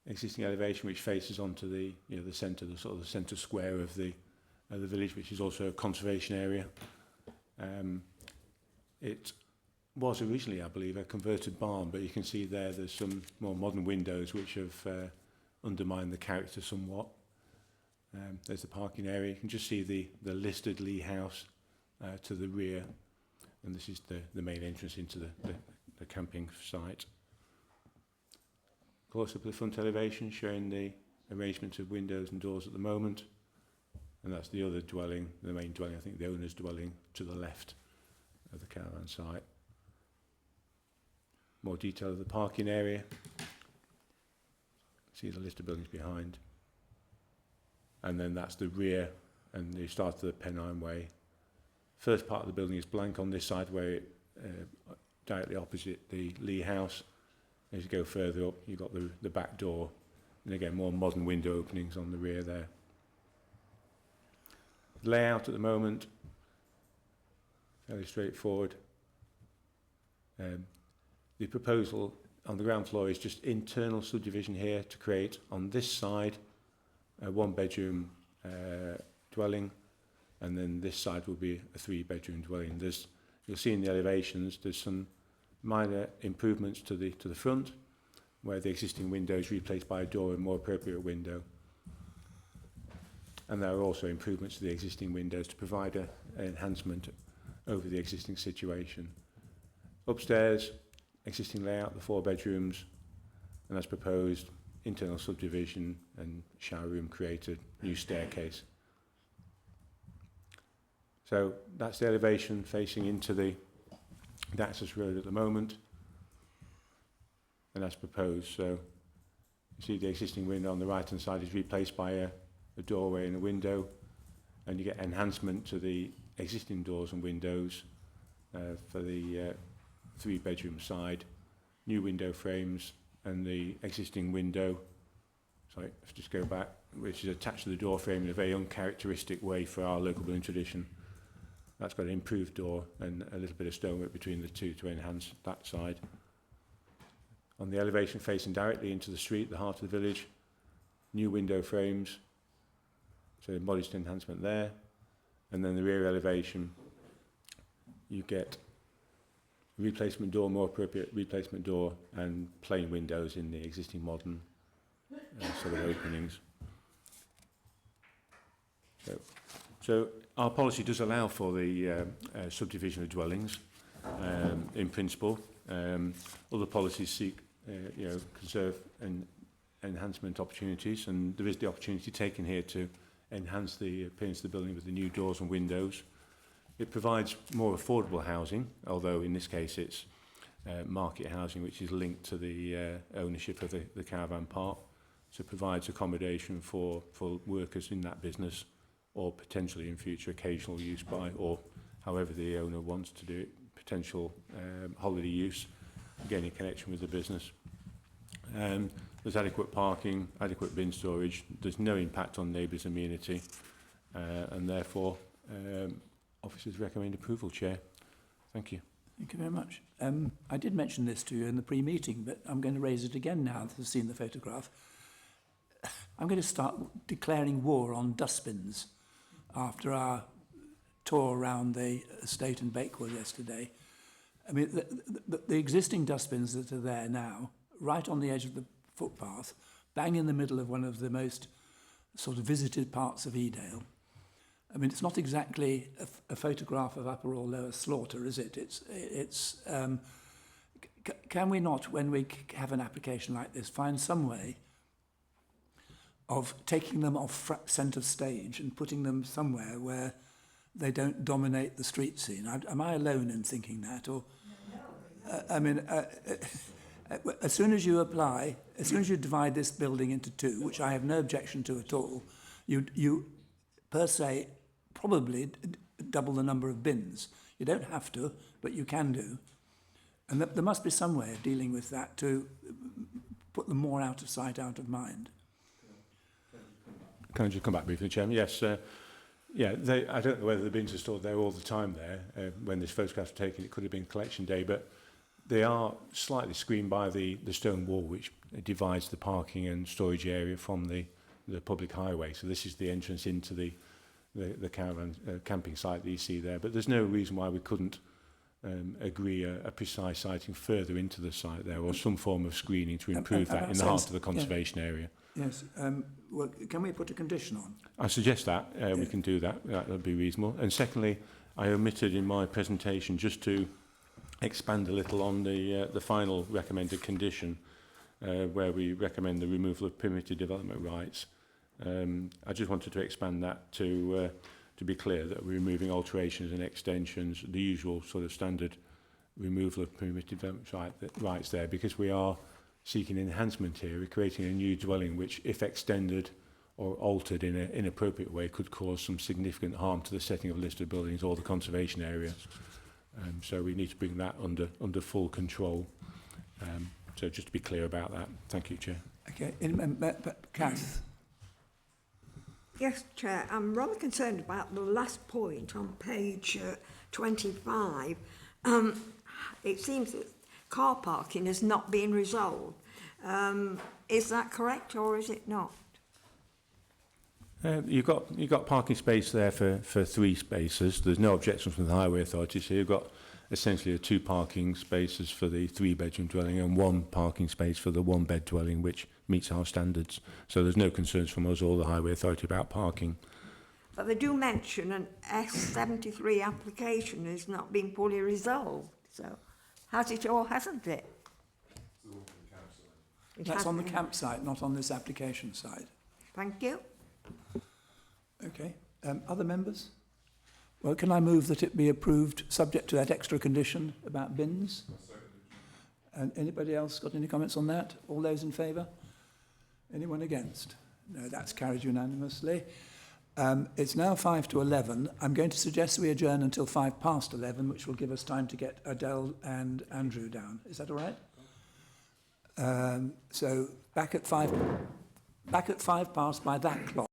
existing elevation which faces onto the centre, the sort of the centre square of the village, which is also a conservation area. It was originally, I believe, a converted barn, but you can see there's some more modern windows which have undermined the character somewhat. There's the parking area. You can just see the listed Lee House to the rear, and this is the main entrance into the camping site. Close up the front elevation, showing the arrangement of windows and doors at the moment, and that's the other dwelling, the main dwelling, I think the owner's dwelling to the left of the caravan site. More detail of the parking area. See the list of buildings behind. And then that's the rear and the start of the Pennine Way. First part of the building is blank on this side, where it directly opposite the Lee House. As you go further up, you've got the back door, and again more modern window openings on the rear there. The layout at the moment, fairly straightforward. The proposal on the ground floor is just internal subdivision here to create on this side a 1-bedroom dwelling, and then this side will be a 3-bedroom dwelling. You'll see in the elevations there's some minor improvements to the front, where the existing window is replaced by a door and more appropriate window. And there are also improvements to the existing windows to provide an enhancement over the existing situation. Upstairs, existing layout, the 4 bedrooms, and as proposed, internal subdivision and shower room created, new staircase. So that's the elevation facing into the access road at the moment, and that's proposed. So you see the existing window on the right hand side is replaced by a doorway and a window, and you get enhancement to the existing doors and windows for the 3-bedroom side, new window frames, and the existing window, sorry, let's just go back, which is attached to the door frame in a very uncharacteristic way for our local building tradition. That's got an improved door and a little bit of stonework between the two to enhance that side. On the elevation facing directly into the street, the heart of the village, new window frames, so a modest enhancement there. And then the rear elevation, you get replacement door, more appropriate replacement door, and plain windows in the existing modern sort of openings. So our policy does allow for the subdivision of dwellings in principle. Other policies seek, conserve and enhancement opportunities, and there is the opportunity taken here to enhance the appearance of the building with the new doors and windows. It provides more affordable housing, although in this case it's market housing which is linked to the ownership of the caravan park. So it provides accommodation for workers in that business, or potentially in future occasional use by, or however the owner wants to do it, potential holiday use, again in connection with the business. There's adequate parking, adequate bin storage. There's no impact on neighbours' amenity, and therefore officers recommend approval, Chair. Thank you. Thank you very much. I did mention this to you in the pre-meeting, but I'm going to raise it again now that I've seen the photograph. I'm going to start declaring war on dustbins after our tour around the estate in Bakewell yesterday. I mean, the existing dustbins that are there now, right on the edge of the footpath, bang in the middle of one of the most sort of visited parts of Edale. I mean, it's not exactly a photograph of Upper or Lower Slaughter, is it? Can we not, when we have an application like this, find some way of taking them off centre stage and putting them somewhere where they don't dominate the street scene? Am I alone in thinking that? Or, I mean, as soon as you apply, as soon as you divide this building into two, which I have no objection to at all, you per se probably double the number of bins. You don't have to, but you can do. And there must be some way of dealing with that to put them more out of sight, out of mind. Can I just come back briefly, Chairman? Yes. Yeah, I don't know whether the bins are stored there all the time there. When this photograph was taken, it could have been collection day, but they are slightly screened by the stone wall, which divides the parking and storage area from the public highway. So this is the entrance into the caravan camping site that you see there. But there's no reason why we couldn't agree a precise sighting further into the site there, or some form of screening to improve that in the heart of the conservation area. Yes. Well, can we put a condition on? I suggest that we can do that. That would be reasonable. And secondly, I omitted in my presentation just to expand a little on the final recommended condition, where we recommend the removal of permitted development rights. I just wanted to expand that to be clear that we're removing alterations and extensions, the usual sort of standard removal of permitted development rights there, because we are seeking enhancement here. We're creating a new dwelling which, if extended or altered in an inappropriate way, could cause some significant harm to the setting of listed buildings or the conservation area. So we need to bring that under full control. So just to be clear about that. Thank you, Chair. Okay. Kath? Yes, Chair. I'm rather concerned about the last point on page 25. It seems that car parking has not been resolved. Is that correct, or is it not? You've got parking space there for 3 spaces. There's no objections from the Highway Authority, so you've got essentially 2 parking spaces for the 3-bedroom dwelling and 1 parking space for the 1-bed dwelling, which meets our standards. So there's no concerns from us or the Highway Authority about parking. But they do mention an S73 application has not been fully resolved. So has it or hasn't it? That's on the campsite, not on this application side. Thank you. Okay. Other members? Well, can I move that it be approved subject to that extra condition about bins? And anybody else got any comments on that? All those in favour? Anyone against? No, that's carried unanimously. It's now 5 to 11. I'm going to suggest we adjourn until 5 past 11, which will give us time to get Adele and Andrew down. Is that all right? So back at 5 past by that clock.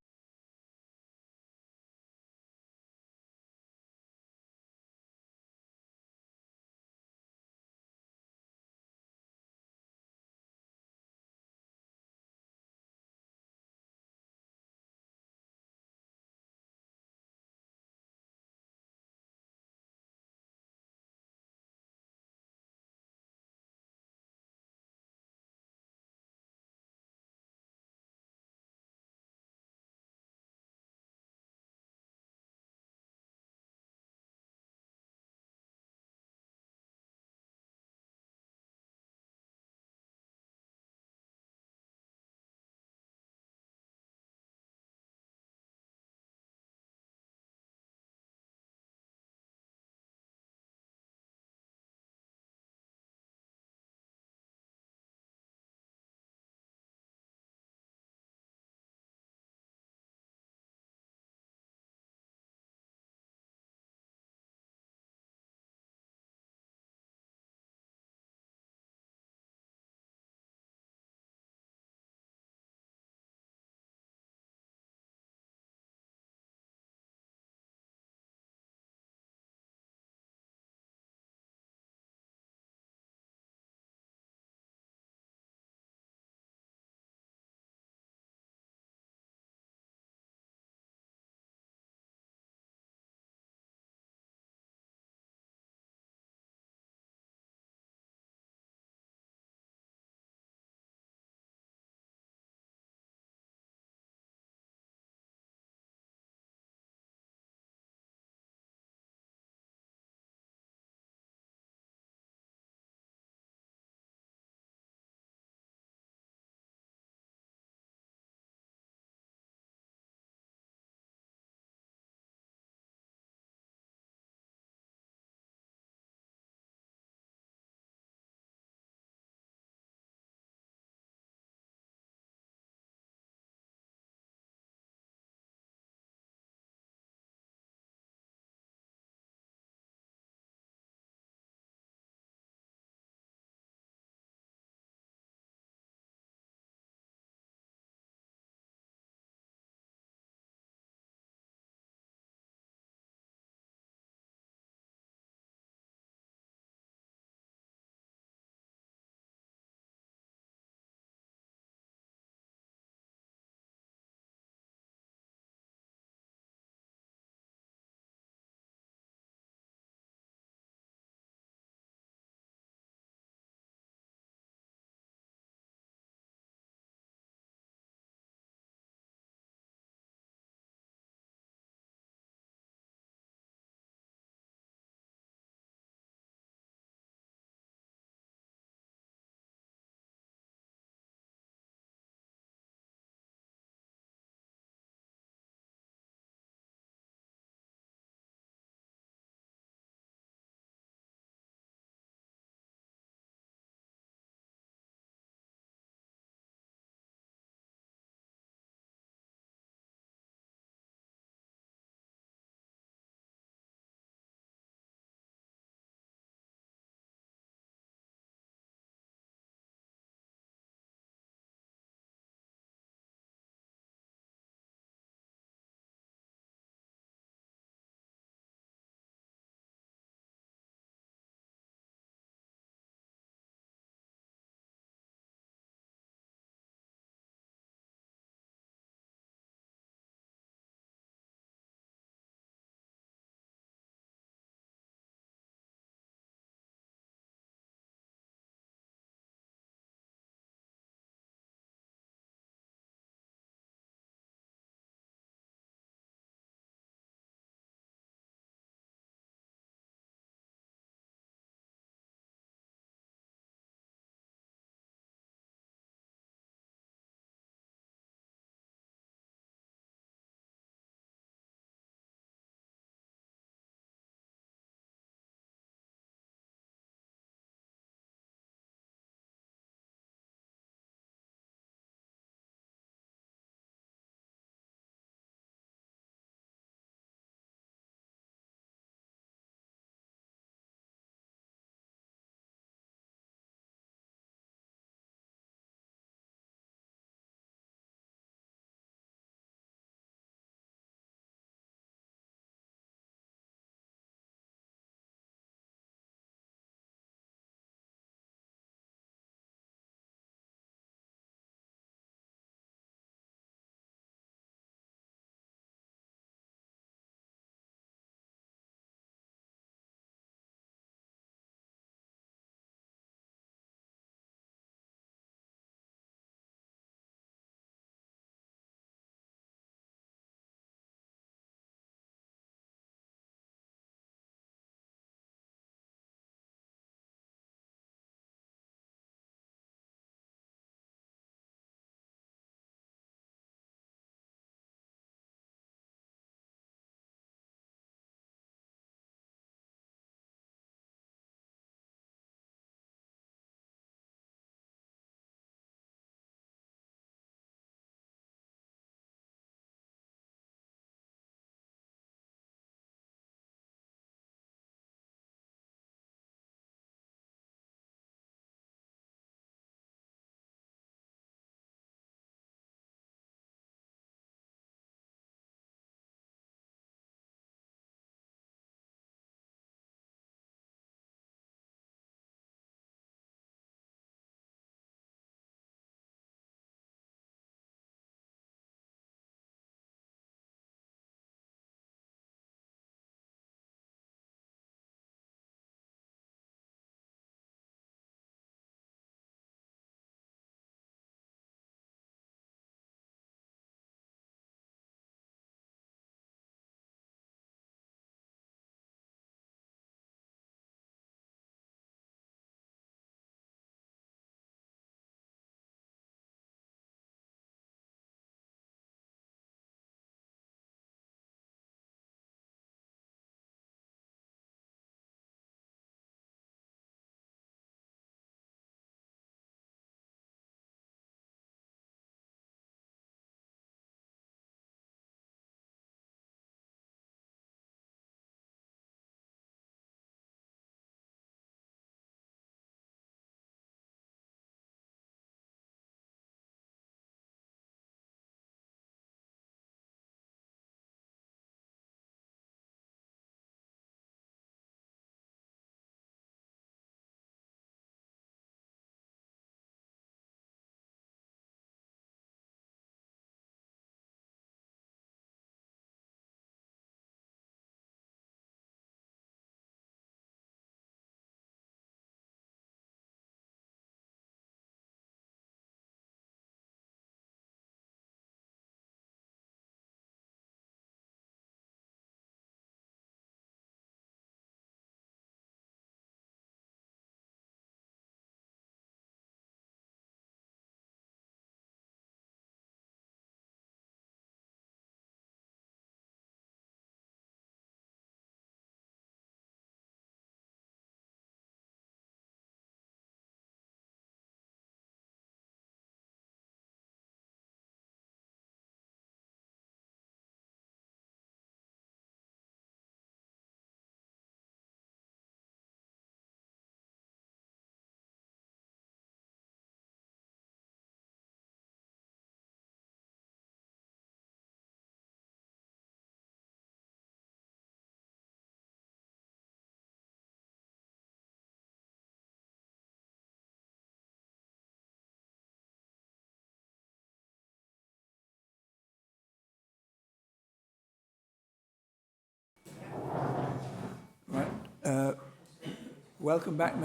Welcome back,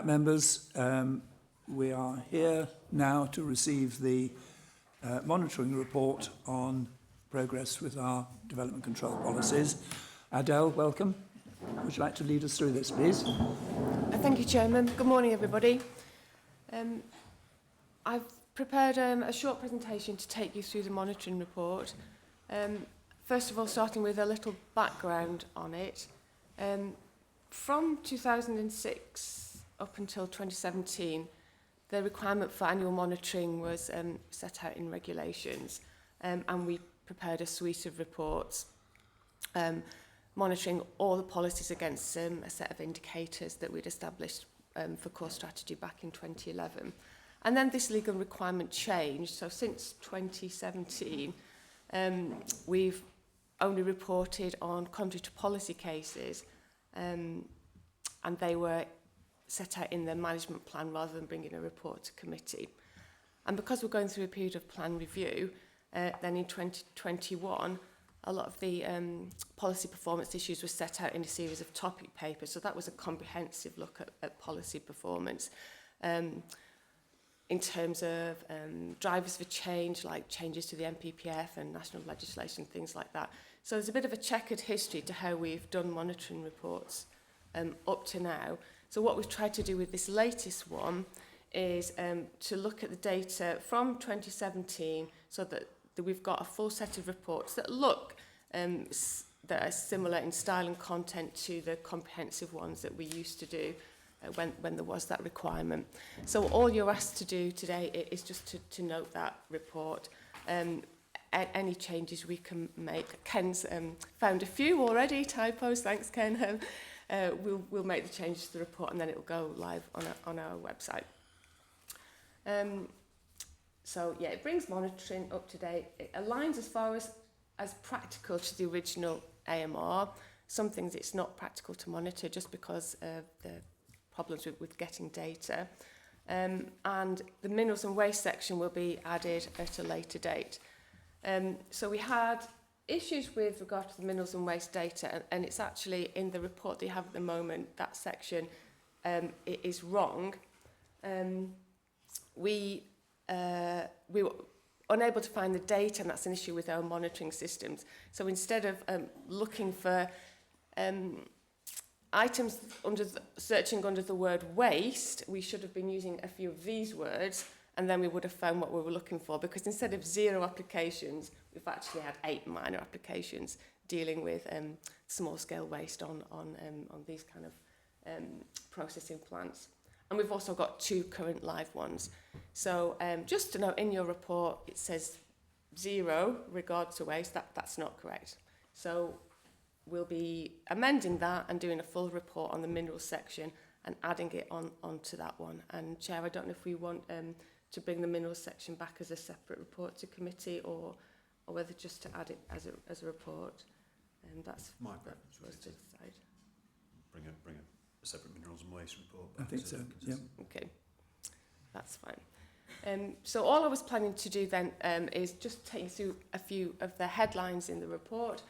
members. We are here now to receive the monitoring report on progress with our development control policies. Adele, welcome. Would you like to lead us through this, please? Thank you, Chairman. Good morning, everybody. I've prepared a short presentation to take you through the monitoring report. First of all, starting with a little background on it. From 2006 up until 2017, the requirement for annual monitoring was set out in regulations, and we prepared a suite of reports monitoring all the policies against a set of indicators that we'd established for core strategy back in 2011. And then this legal requirement changed. So since 2017, we've only reported on contrary to policy cases, and they were set out in the management plan rather than bringing a report to committee. And because we're going through a period of plan review, then in 2021, a lot of the policy performance issues were set out in a series of topic papers. So that was a comprehensive look at policy performance in terms of drivers for change, like changes to the MPPF and national legislation, things like that. So there's a bit of a checkered history to how we've done monitoring reports up to now. So what we've tried to do with this latest one is to look at the data from 2017 so that we've got a full set of reports that look that are similar in style and content to the comprehensive ones that we used to do when there was that requirement. So all you're asked to do today is just to note that report. Any changes we can make. Ken's found a few already, typos, thanks Ken. We'll make the changes to the report and then it will go live on our website. So yeah, it brings monitoring up to date. It aligns as far as practical to the original AMR. Some things it's not practical to monitor just because of the problems with getting data. And the minerals and waste section will be added at a later date. So we had issues with regard to the minerals and waste data, and it's actually in the report that you have at the moment, that section it is wrong. We were unable to find the data, and that's an issue with our monitoring systems. So instead of looking for items searching under the word waste, we should have been using a few of these words, and then we would have found what we were looking for, because instead of 0 applications, we've actually had 8 minor applications dealing with small-scale waste on these kind of processing plants. And we've also got 2 current live ones. So just to note, in your report, it says 0 regard to waste. That's not correct. So we'll be amending that and doing a full report on the minerals section and adding it onto that one. And Chair, I don't know if we want to bring the minerals section back as a separate report to committee, or whether just to add it as a report. And that's my preference for us to decide. Bring a separate minerals and waste report. I think so, yeah. Okay, that's fine. So all I was planning to do then is just take you through a few of the headlines in the report.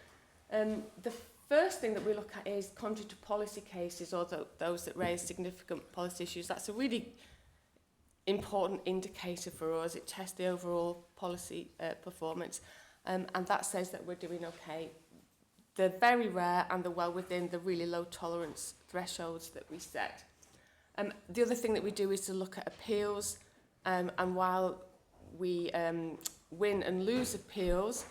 The first thing that we look at is contrary to policy cases, or those that raise significant policy issues. That's a really important indicator for us. It tests the overall policy performance, and that says that we're doing okay. The very rare and the well within the really low tolerance thresholds that we set. The other thing that we do is to look at appeals, and while we win and lose appeals,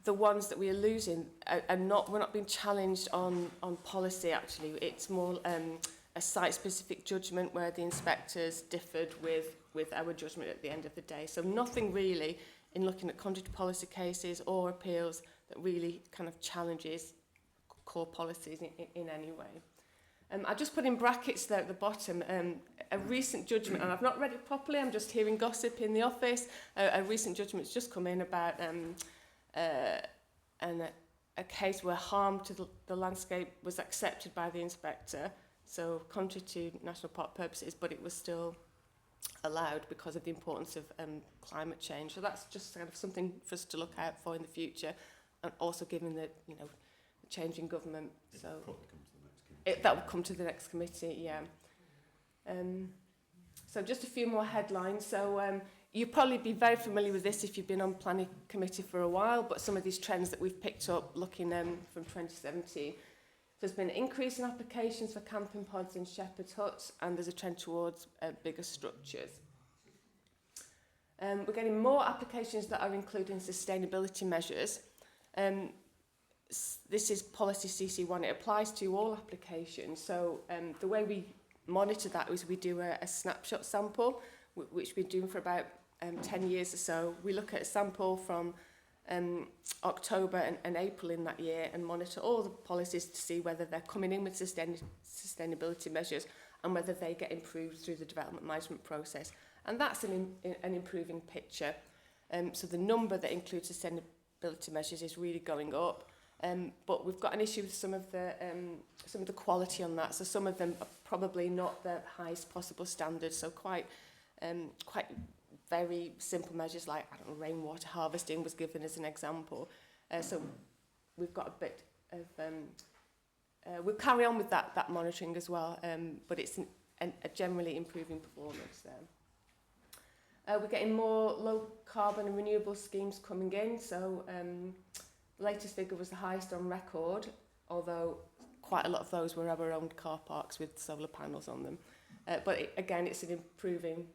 the ones that we are losing we're not being challenged on policy actually. It's more a site-specific judgment where the inspectors differed with our judgment at the end of the day. So nothing really in looking at contrary to policy cases or appeals that really kind of challenges core policies in any way. I just put in brackets there at the bottom a recent judgment, and I've not read it properly, I'm just hearing gossip in the office. A recent judgment's just come in about a case where harm to the landscape was accepted by the inspector, so contrary to national park purposes, but it was still allowed because of the importance of climate change. So that's just kind of something for us to look out for in the future, and also given the changing government. So that will come to the next committee, yeah. So just a few more headlines. So you'll probably be very familiar with this if you've been on planning committee for a while, but some of these trends that we've picked up looking from 2017. There's been an increase in applications for camping pods in shepherd's huts, and there's a trend towards bigger structures. We're getting more applications that are including sustainability measures. This is policy CC1. It applies to all applications. So the way we monitor that is we do a snapshot sample, which we've been doing for about 10 years or so. We look at a sample from October and April in that year and monitor all the policies to see whether they're coming in with sustainability measures and whether they get improved through the development management process. And that's an improving picture. So the number that includes sustainability measures is really going up. But we've got an issue with some of the quality on that. So some of them are probably not the highest possible standards. So quite very simple measures like, I don't know, rainwater harvesting was given as an example. So we've got a bit of, we'll carry on with that monitoring as well, but it's a generally improving performance there. We're getting more low carbon and renewable schemes coming in. So the latest figure was the highest on record, although quite a lot of those were our own car parks with solar panels on them. But again, it's an improving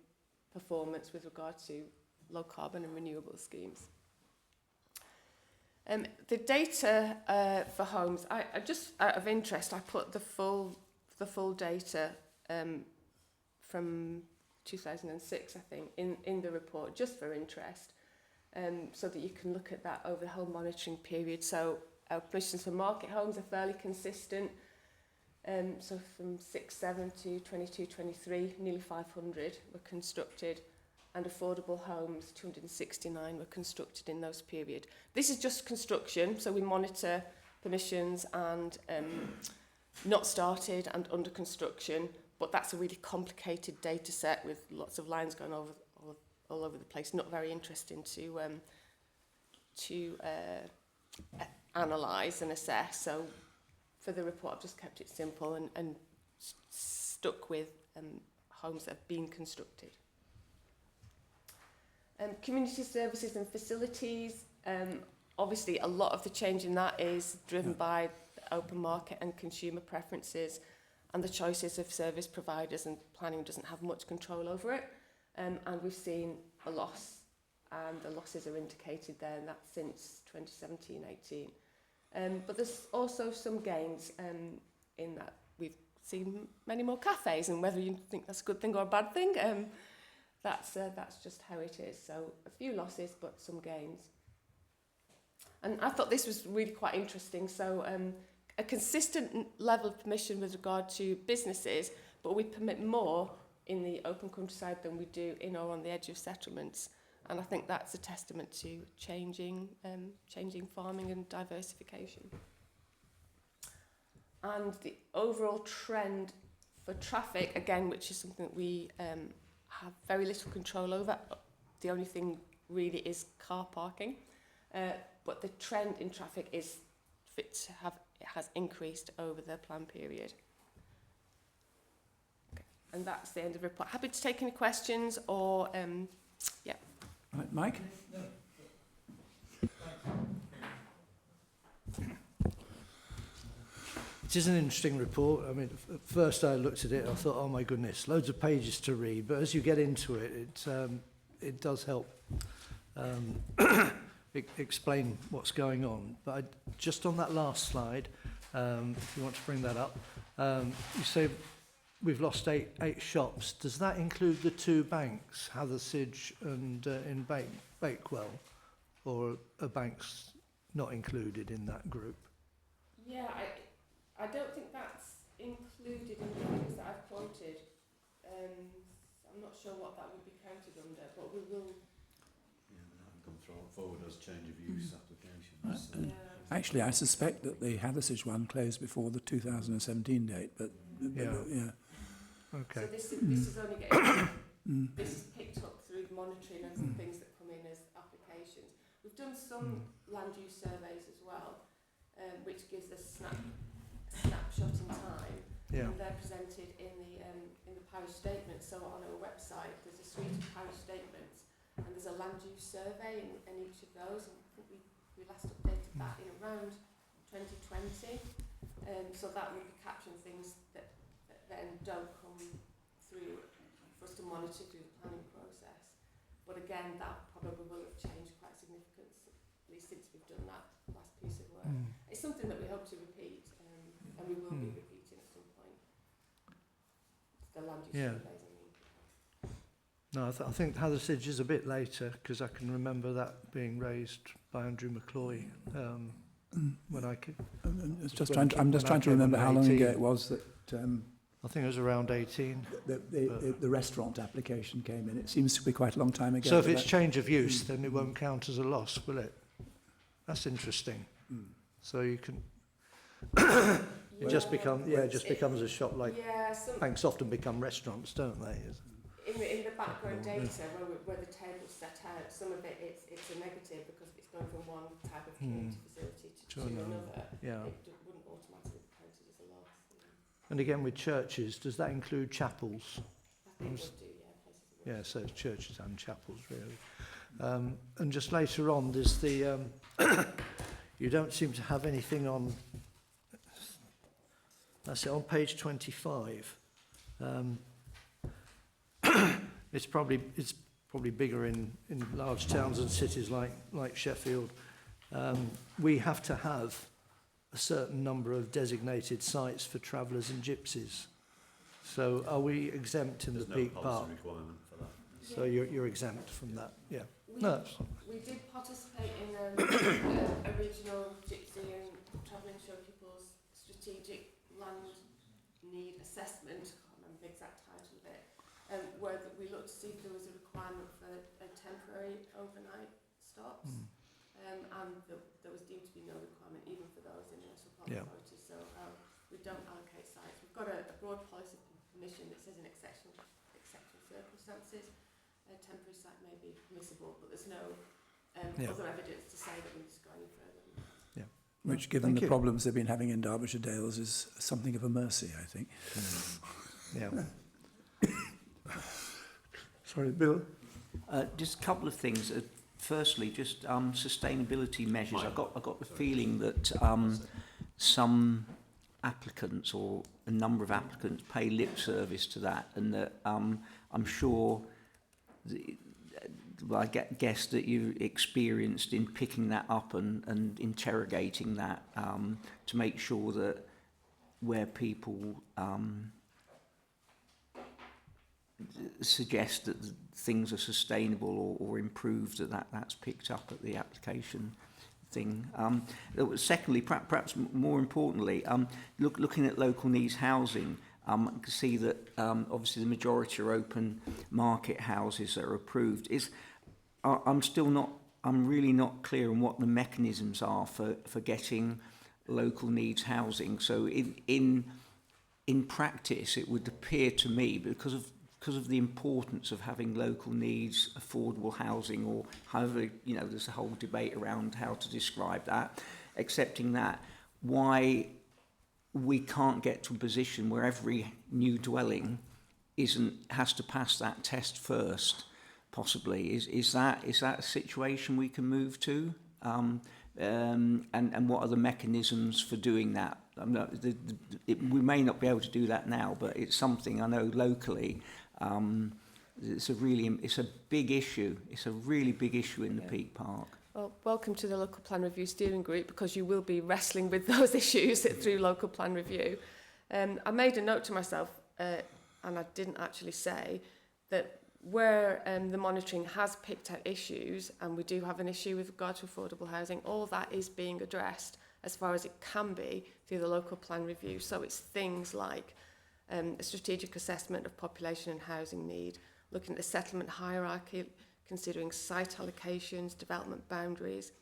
performance with regard to low carbon and renewable schemes. The data for homes, I just out of interest, I put the full data from 2006, I think, in the report, just for interest, so that you can look at that over the whole monitoring period. So our permissions for market homes are fairly consistent. So from 6-7 to 22-23, nearly 500 were constructed, and affordable homes, 269 were constructed in those period. This is just construction, so we monitor permissions and not started and under construction, but that's a really complicated data set with lots of lines going all over the place. Not very interesting to analyse and assess. So for the report, I've just kept it simple and stuck with homes that have been constructed. Community services and facilities, obviously a lot of the change in that is driven by the open market and consumer preferences and the choices of service providers, and planning doesn't have much control over it. And we've seen a loss, and the losses are indicated there, and that's since 2017-18. But there's also some gains in that we've seen many more cafes, and whether you think that's a good thing or a bad thing, that's just how it is. So a few losses, but some gains. And I thought this was really quite interesting. So a consistent level of permission with regard to businesses, but we permit more in the open countryside than we do in or on the edge of settlements. And I think that's a testament to changing farming and diversification. And the overall trend for traffic, again, which is something that we have very little control over. The only thing really is car parking. But the trend in traffic is it has increased over the plan period. Okay. And that's the end of the report. Happy to take any questions or, yeah. Right, Mike? It is an interesting report. I mean, at first I looked at it, I thought, oh my goodness, loads of pages to read. But as you get into it, it does help explain what's going on. But just on that last slide, if you want to bring that up, you say we've lost eight shops. Does that include the two banks, Hathersidge and in Bakewell? Or are banks not included in that group? Yeah, I don't think that's included in the things that I've quoted. I'm not sure what that would be counted under, but we will. Yeah, they haven't come forward as change of use applications. So. Yeah. Actually, I suspect that the Hathersidge one closed before the 2017 date, but yeah. Okay. So this is only getting this is picked up through monitoring and some things that come in as applications. We've done some land use surveys as well, which gives a snapshot in time, Yeah. and they're presented in the parish statement. So on our website, there's a suite of parish statements, and there's a land use survey in each of those. And I think we last updated that in around 2020. So that will be capturing things that then don't come through for us to monitor through the planning process. But again, that probably will have changed quite significantly, at least since we've done that last piece of work. It's something that we hope to repeat, and we will be repeating at some point. The land use surveys, I mean. No, I think Hathersage is a bit later, because I can remember that being raised by Andrew McCloy when I could. I'm just trying to remember how long ago it was that I think it was around 18. the restaurant application came in. It seems to be quite a long time ago. So if it's change of use, then it won't count as a loss, will it? That's interesting. So you can. It just becomes a shop like. Yeah, banks often become restaurants, don't they? In the background data, where the table's set out, some of it's a negative because it's going from one type of community facility to another. Yeah. It wouldn't automatically be counted as a loss. And again, with churches, does that include chapels? I think it would do, yeah. Places of Yeah, so it's churches and chapels, really. And just later on, there's the... you don't seem to have anything on... That's it, on page 25. It's probably bigger in large towns and cities like Sheffield. We have to have a certain number of designated sites for travellers and gypsies. So are we exempt in the Peak Park? Requirement for that. So you're exempt from that, yeah. We did participate in a regional gypsy and travelling show people's strategic land need assessment. I can't remember the exact title of it. Where we looked to see if there was a requirement for a temporary overnight stops, and there was deemed to be no requirement even for those in the national park authority. So we don't allocate sites. We've got a broad policy permission that says in exceptional circumstances a temporary site may be permissible, but there's no other evidence to say that we need to go any further. Yeah. Which, given the problems they've been having in Derbyshire Dales, is something of a mercy, I think. Yeah. Sorry, Bill? Just a couple of things. Firstly, just sustainability measures. I got the feeling that some applicants or a number of applicants pay lip service to that, and that I'm sure, I guess that you experienced in picking that up and interrogating that to make sure that where people suggest that things are sustainable or improved, that's picked up at the application thing. Secondly, perhaps more importantly, looking at local needs housing, I can see that obviously the majority are open market houses that are approved. I'm really not clear on what the mechanisms are for getting local needs housing. So in practice, it would appear to me, because of the importance of having local needs, affordable housing, or however, there's a whole debate around how to describe that, accepting that, why we can't get to a position where every new dwelling has to pass that test first, possibly. Is that a situation we can move to? And what are the mechanisms for doing that? We may not be able to do that now, but it's something I know locally. It's a big issue. It's a really big issue in the Peak Park. Well, welcome to the Local Plan Review Steering Group, because you will be wrestling with those issues through Local Plan Review. I made a note to myself, and I didn't actually say, that where the monitoring has picked out issues, and we do have an issue with regard to affordable housing, all that is being addressed as far as it can be through the Local Plan Review. So it's things like a strategic assessment of population and housing need, looking at the settlement hierarchy, considering site allocations, development boundaries,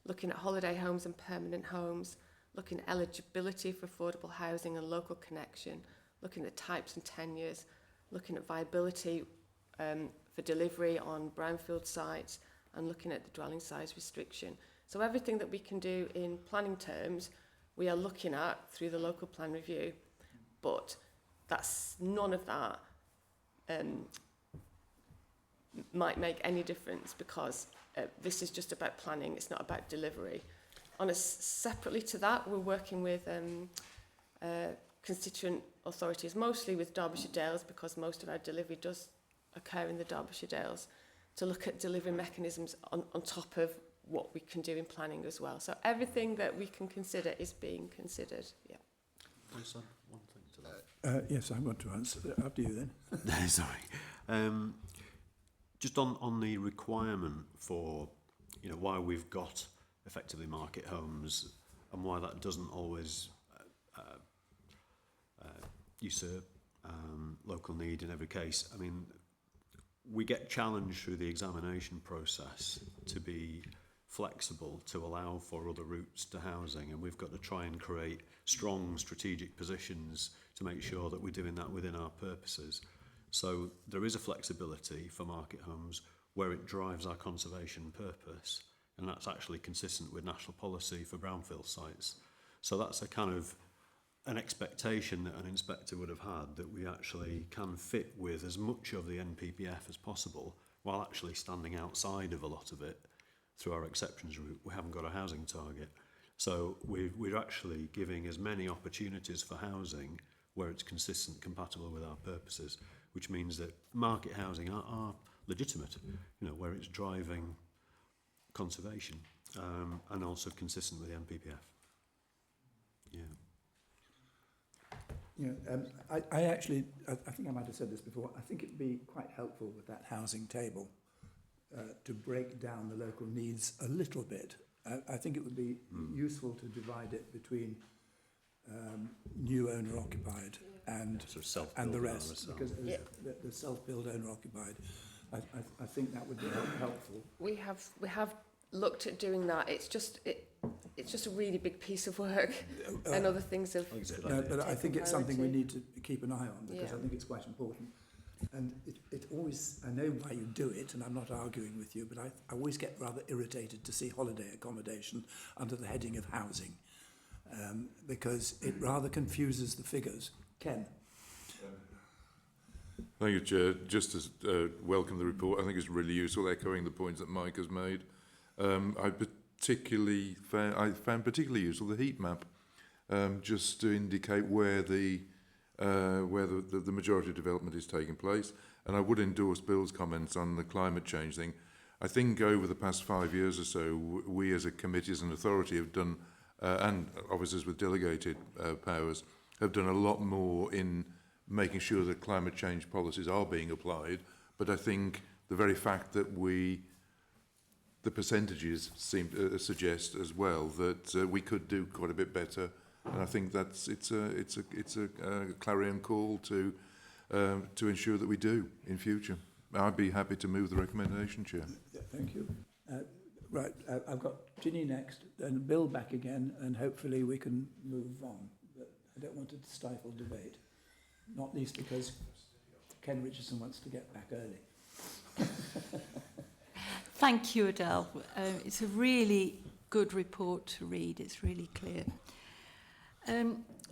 looking at holiday homes and permanent homes, looking at eligibility for affordable housing and local connection, looking at types and tenures, looking at viability for delivery on brownfield sites, and looking at the dwelling size restriction. So everything that we can do in planning terms we are looking at through the local plan review, but that's none of that might make any difference, because this is just about planning, it's not about delivery. Separately to that, we're working with constituent authorities, mostly with Derbyshire Dales, because most of our delivery does occur in the Derbyshire Dales, to look at delivery mechanisms on top of what we can do in planning as well. So everything that we can consider is being considered. Yeah. One thing to that. Yes, I want to answer. After you then. Sorry. Just on the requirement for, why we've got effectively market homes and why that doesn't always usurp local need in every case. I mean, we get challenged through the examination process to be flexible, to allow for other routes to housing, and we've got to try and create strong strategic positions to make sure that we're doing that within our purposes. So there is a flexibility for market homes where it drives our conservation purpose, and that's actually consistent with national policy for brownfield sites. So that's a kind of an expectation that an inspector would have had, that we actually can fit with as much of the NPPF as possible while actually standing outside of a lot of it through our exceptions route. We haven't got a housing target. So we're actually giving as many opportunities for housing where it's consistent, compatible with our purposes, which means that market housing are legitimate, where it's driving conservation and also consistent with the NPPF. Yeah. I actually think I might have said this before. I think it'd be quite helpful with that housing table to break down the local needs a little bit. I think it would be useful to divide it between new owner-occupied and the rest, because the self-build owner-occupied, I think that would be helpful. We have looked at doing that. It's just a really big piece of work, and other things have. But I think it's something we need to keep an eye on, because I think it's quite important. And it always, I know why you do it, and I'm not arguing with you, but I always get rather irritated to see holiday accommodation under the heading of housing, because it rather confuses the figures. Ken? Thank you, Chair. Just to welcome the report, I think it's really useful, echoing the points that Mike has made. I found particularly useful the heat map, just to indicate where the majority of development is taking place. And I would endorse Bill's comments on the climate change thing. I think over the past 5 years or so, we as a committee, as an authority, have done, and officers with delegated powers, have done a lot more in making sure that climate change policies are being applied. But I think the very fact that the percentages seem to suggest as well that we could do quite a bit better, and I think it's a clarion call to ensure that we do in future. I'd be happy to move the recommendation, Chair. Thank you. Right, I've got Ginny next, and Bill back again, and hopefully we can move on. But I don't want to stifle debate, not least because Ken Richardson wants to get back early. Thank you, Adele. It's a really good report to read. It's really clear.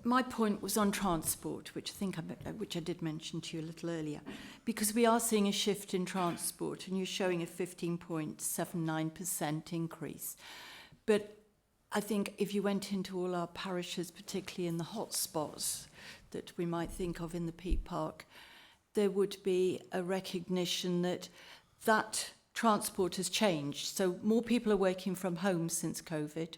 My point was on transport, which I did mention to you a little earlier, because we are seeing a shift in transport, and you're showing a 15.79% increase. But I think if you went into all our parishes, particularly in the hotspots that we might think of in the Peak Park, there would be a recognition that transport has changed. So more people are working from home since COVID,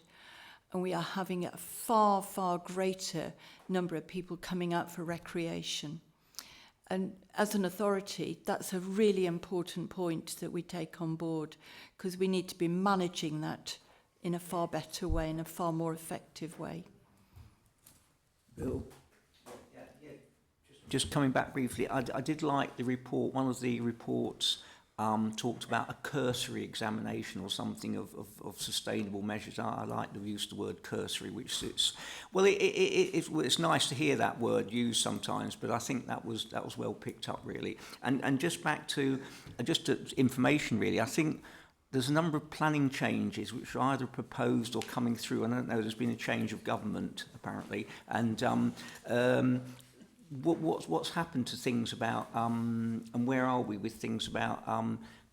and we are having a far, far greater number of people coming out for recreation. And as an authority, that's a really important point that we take on board, because we need to be managing that in a far better way, in a far more effective way. Bill? Just coming back briefly, I did like the report. One of the reports talked about a cursory examination or something of sustainable measures. I like to use the word cursory, which suits. Well, it's nice to hear that word used sometimes, but I think that was well picked up, really. And just back to just information, really. I think there's a number of planning changes which are either proposed or coming through. And I don't know, there's been a change of government, apparently. And what's happened to things about, and where are we with things about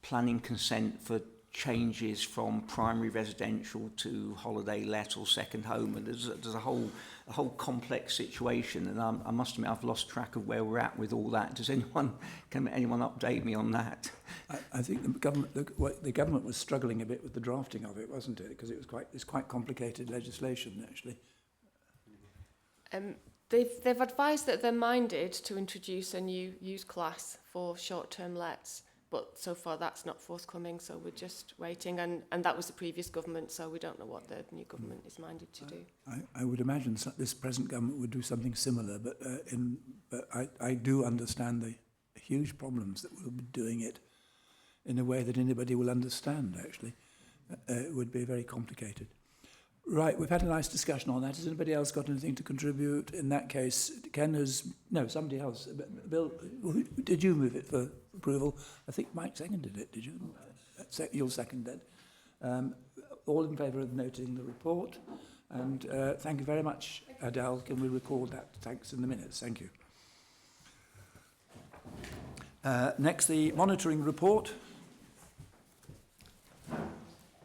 planning consent for changes from primary residential to holiday let or second home? And there's a whole complex situation, and I must admit I've lost track of where we're at with all that. Can anyone update me on that? I think the government was struggling a bit with the drafting of it, wasn't it? Because it's quite complicated legislation, actually. They've advised that they're minded to introduce a new use class for short-term lets, but so far that's not forthcoming, so we're just waiting. And that was the previous government, so we don't know what the new government is minded to do. I would imagine this present government would do something similar, but I do understand the huge problems that will be doing it in a way that anybody will understand, actually. It would be very complicated. Right, we've had a nice discussion on that. Has anybody else got anything to contribute? In that case, Ken has... No, somebody else. Bill, did you move it for approval? I think Mike seconded it, did you? You'll second it. All in favour of noting the report. And thank you very much, Adele. Can we record that? Thanks in the minutes. Thank you. Next, the monitoring report.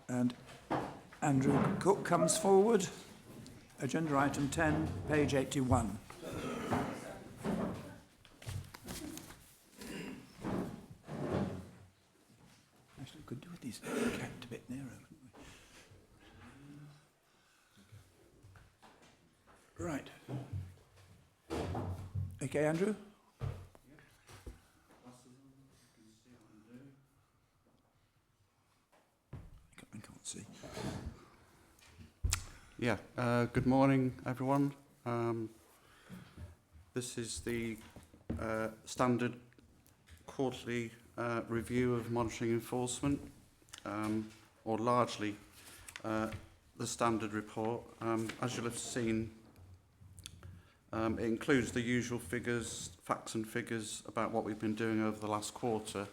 And Andrew Cook comes forward. Agenda item 10, page 81. Actually, we could do with these kept a bit nearer, couldn't we? Right. Okay, Andrew? I can't see. Yeah, good morning, everyone. This is the standard quarterly review of monitoring enforcement, or largely the standard report. As you'll have seen, it includes the usual figures, facts and figures about what we've been doing over the last quarter.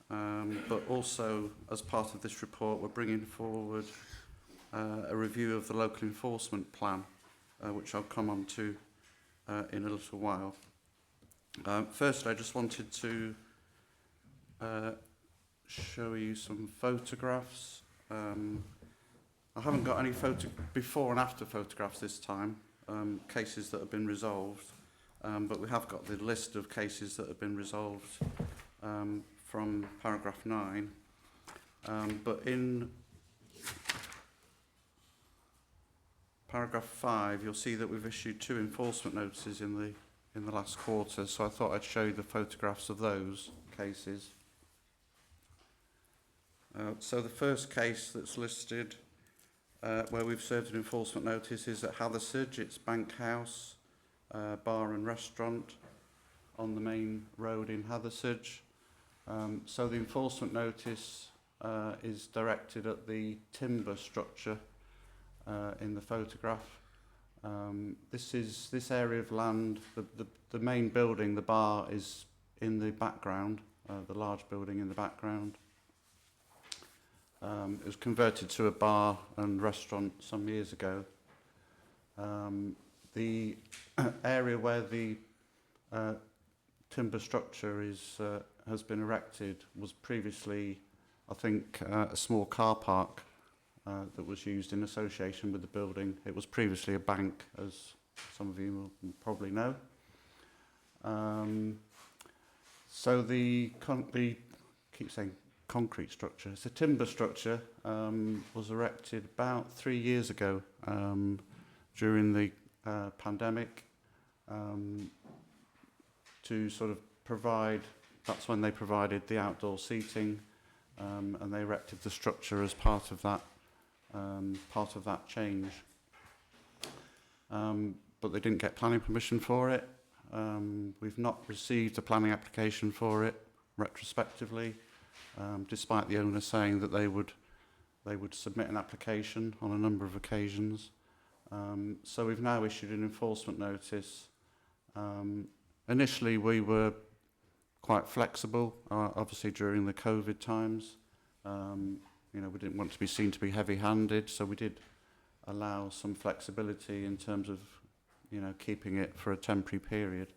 But also, as part of this report, we're bringing forward a review of the local enforcement plan, which I'll come on to in a little while. First, I just wanted to show you some photographs. I haven't got any before and after photographs this time, cases that have been resolved, but we have got the list of cases that have been resolved from paragraph 9. But in paragraph 5, you'll see that we've issued 2 enforcement notices in the last quarter, so I thought I'd show you the photographs of those cases. So the first case that's listed where we've served an enforcement notice is at Hathersage. It's Bank House, bar and restaurant on the main road in Hathersage. So the enforcement notice is directed at the timber structure in the photograph. This area of land, the main building, the bar, is in the background, the large building in the background. It was converted to a bar and restaurant some years ago. The area where the timber structure has been erected was previously, I think, a small car park that was used in association with the building. It was previously a bank, as some of you will probably know. So the keep saying concrete structure. It's a timber structure, was erected about 3 years ago during the pandemic to sort of provide, that's when they provided the outdoor seating, and they erected the structure as part of that change. But they didn't get planning permission for it. We've not received a planning application for it retrospectively, despite the owner saying that they would submit an application on a number of occasions. So we've now issued an enforcement notice. Initially, we were quite flexible, obviously during the COVID times. you know, we didn't want to be seen to be heavy-handed, so we did allow some flexibility in terms of, you know, keeping it for a temporary period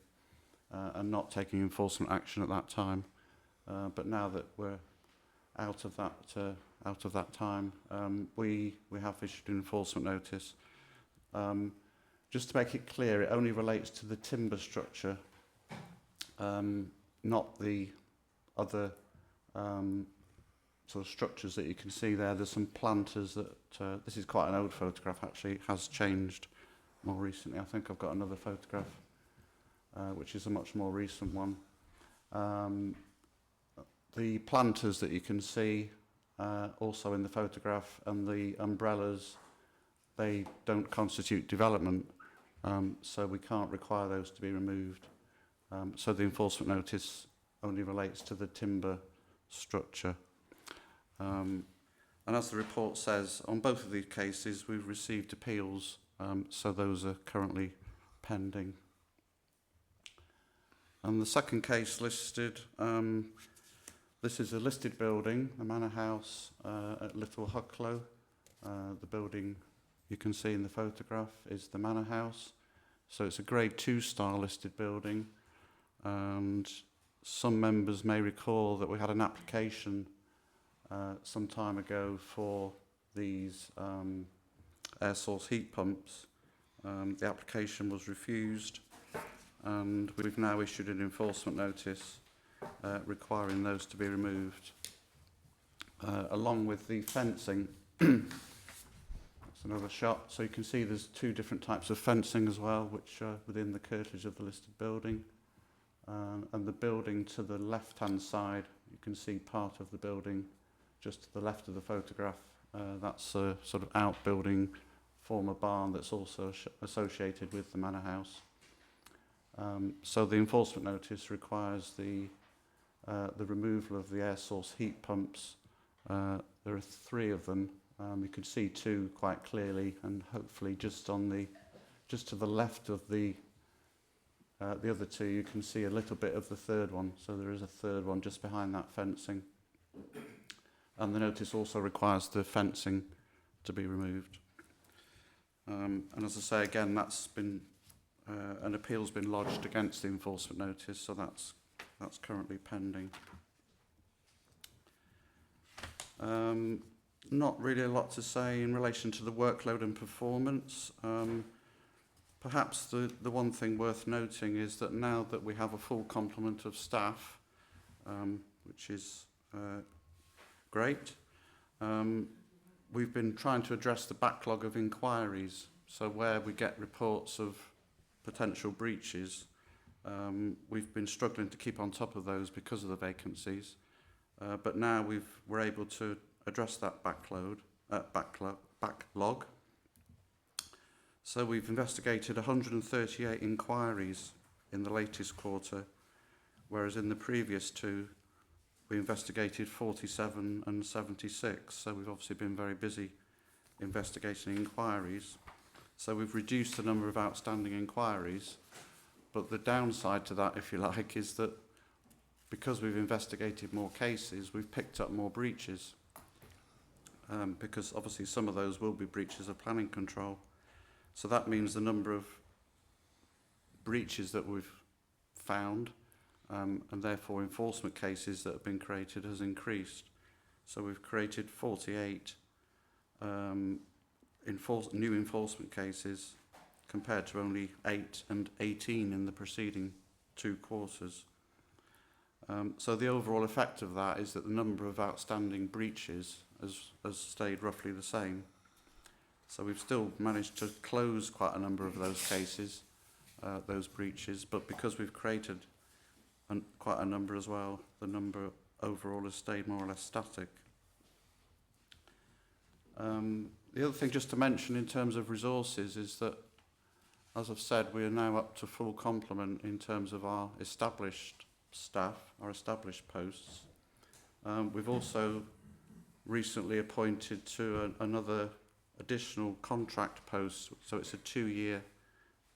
and not taking enforcement action at that time. But now that we're out of that time, we have issued an enforcement notice. Just to make it clear, it only relates to the timber structure, not the other sort of structures that you can see there. There's some planters that, this is quite an old photograph actually, it has changed more recently. I think I've got another photograph, which is a much more recent one. The planters that you can see also in the photograph, and the umbrellas, they don't constitute development, so we can't require those to be removed. So the enforcement notice only relates to the timber structure. And as the report says, on both of these cases we've received appeals, so those are currently pending. And the second case listed, this is a listed building, a manor house at Little Hucklow. The building you can see in the photograph is the manor house. So it's a grade 2 style listed building, and some members may recall that we had an application some time ago for these air source heat pumps. The application was refused, and we've now issued an enforcement notice requiring those to be removed, along with the fencing. That's another shot. So you can see there's 2 different types of fencing as well, which are within the curtilage of the listed building. And the building to the left-hand side, you can see part of the building just to the left of the photograph. That's a sort of outbuilding, former barn that's also associated with the manor house. So the enforcement notice requires the removal of the air source heat pumps. There are 3 of them. You can see 2 quite clearly, and hopefully just to the left of the other 2, you can see a little bit of the 3rd one. So there is a 3rd one just behind that fencing. And the notice also requires the fencing to be removed. And as I say again, that's been an appeal's been lodged against the enforcement notice, so that's currently pending. Not really a lot to say in relation to the workload and performance. Perhaps the one thing worth noting is that now that we have a full complement of staff, which is great, we've been trying to address the backlog of inquiries. So where we get reports of potential breaches, we've been struggling to keep on top of those because of the vacancies. But now we're able to address that backlog. So we've investigated 138 inquiries in the latest quarter, whereas in the previous 2 we investigated 47 and 76. So we've obviously been very busy investigating inquiries. So we've reduced the number of outstanding inquiries, but the downside to that, if you like, is that because we've investigated more cases, we've picked up more breaches, because obviously some of those will be breaches of planning control. So that means the number of breaches that we've found, and therefore enforcement cases that have been created, has increased. So we've created 48 new enforcement cases compared to only 8 and 18 in the preceding 2 quarters. So the overall effect of that is that the number of outstanding breaches has stayed roughly the same. So we've still managed to close quite a number of those cases, those breaches, but because we've created quite a number as well, the number overall has stayed more or less static. The other thing just to mention in terms of resources is that, as I've said, we are now up to full complement in terms of our established staff, our established posts. We've also recently appointed to another additional contract post, so it's a 2-year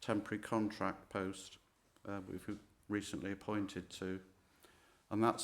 temporary contract post we've recently appointed to, and that's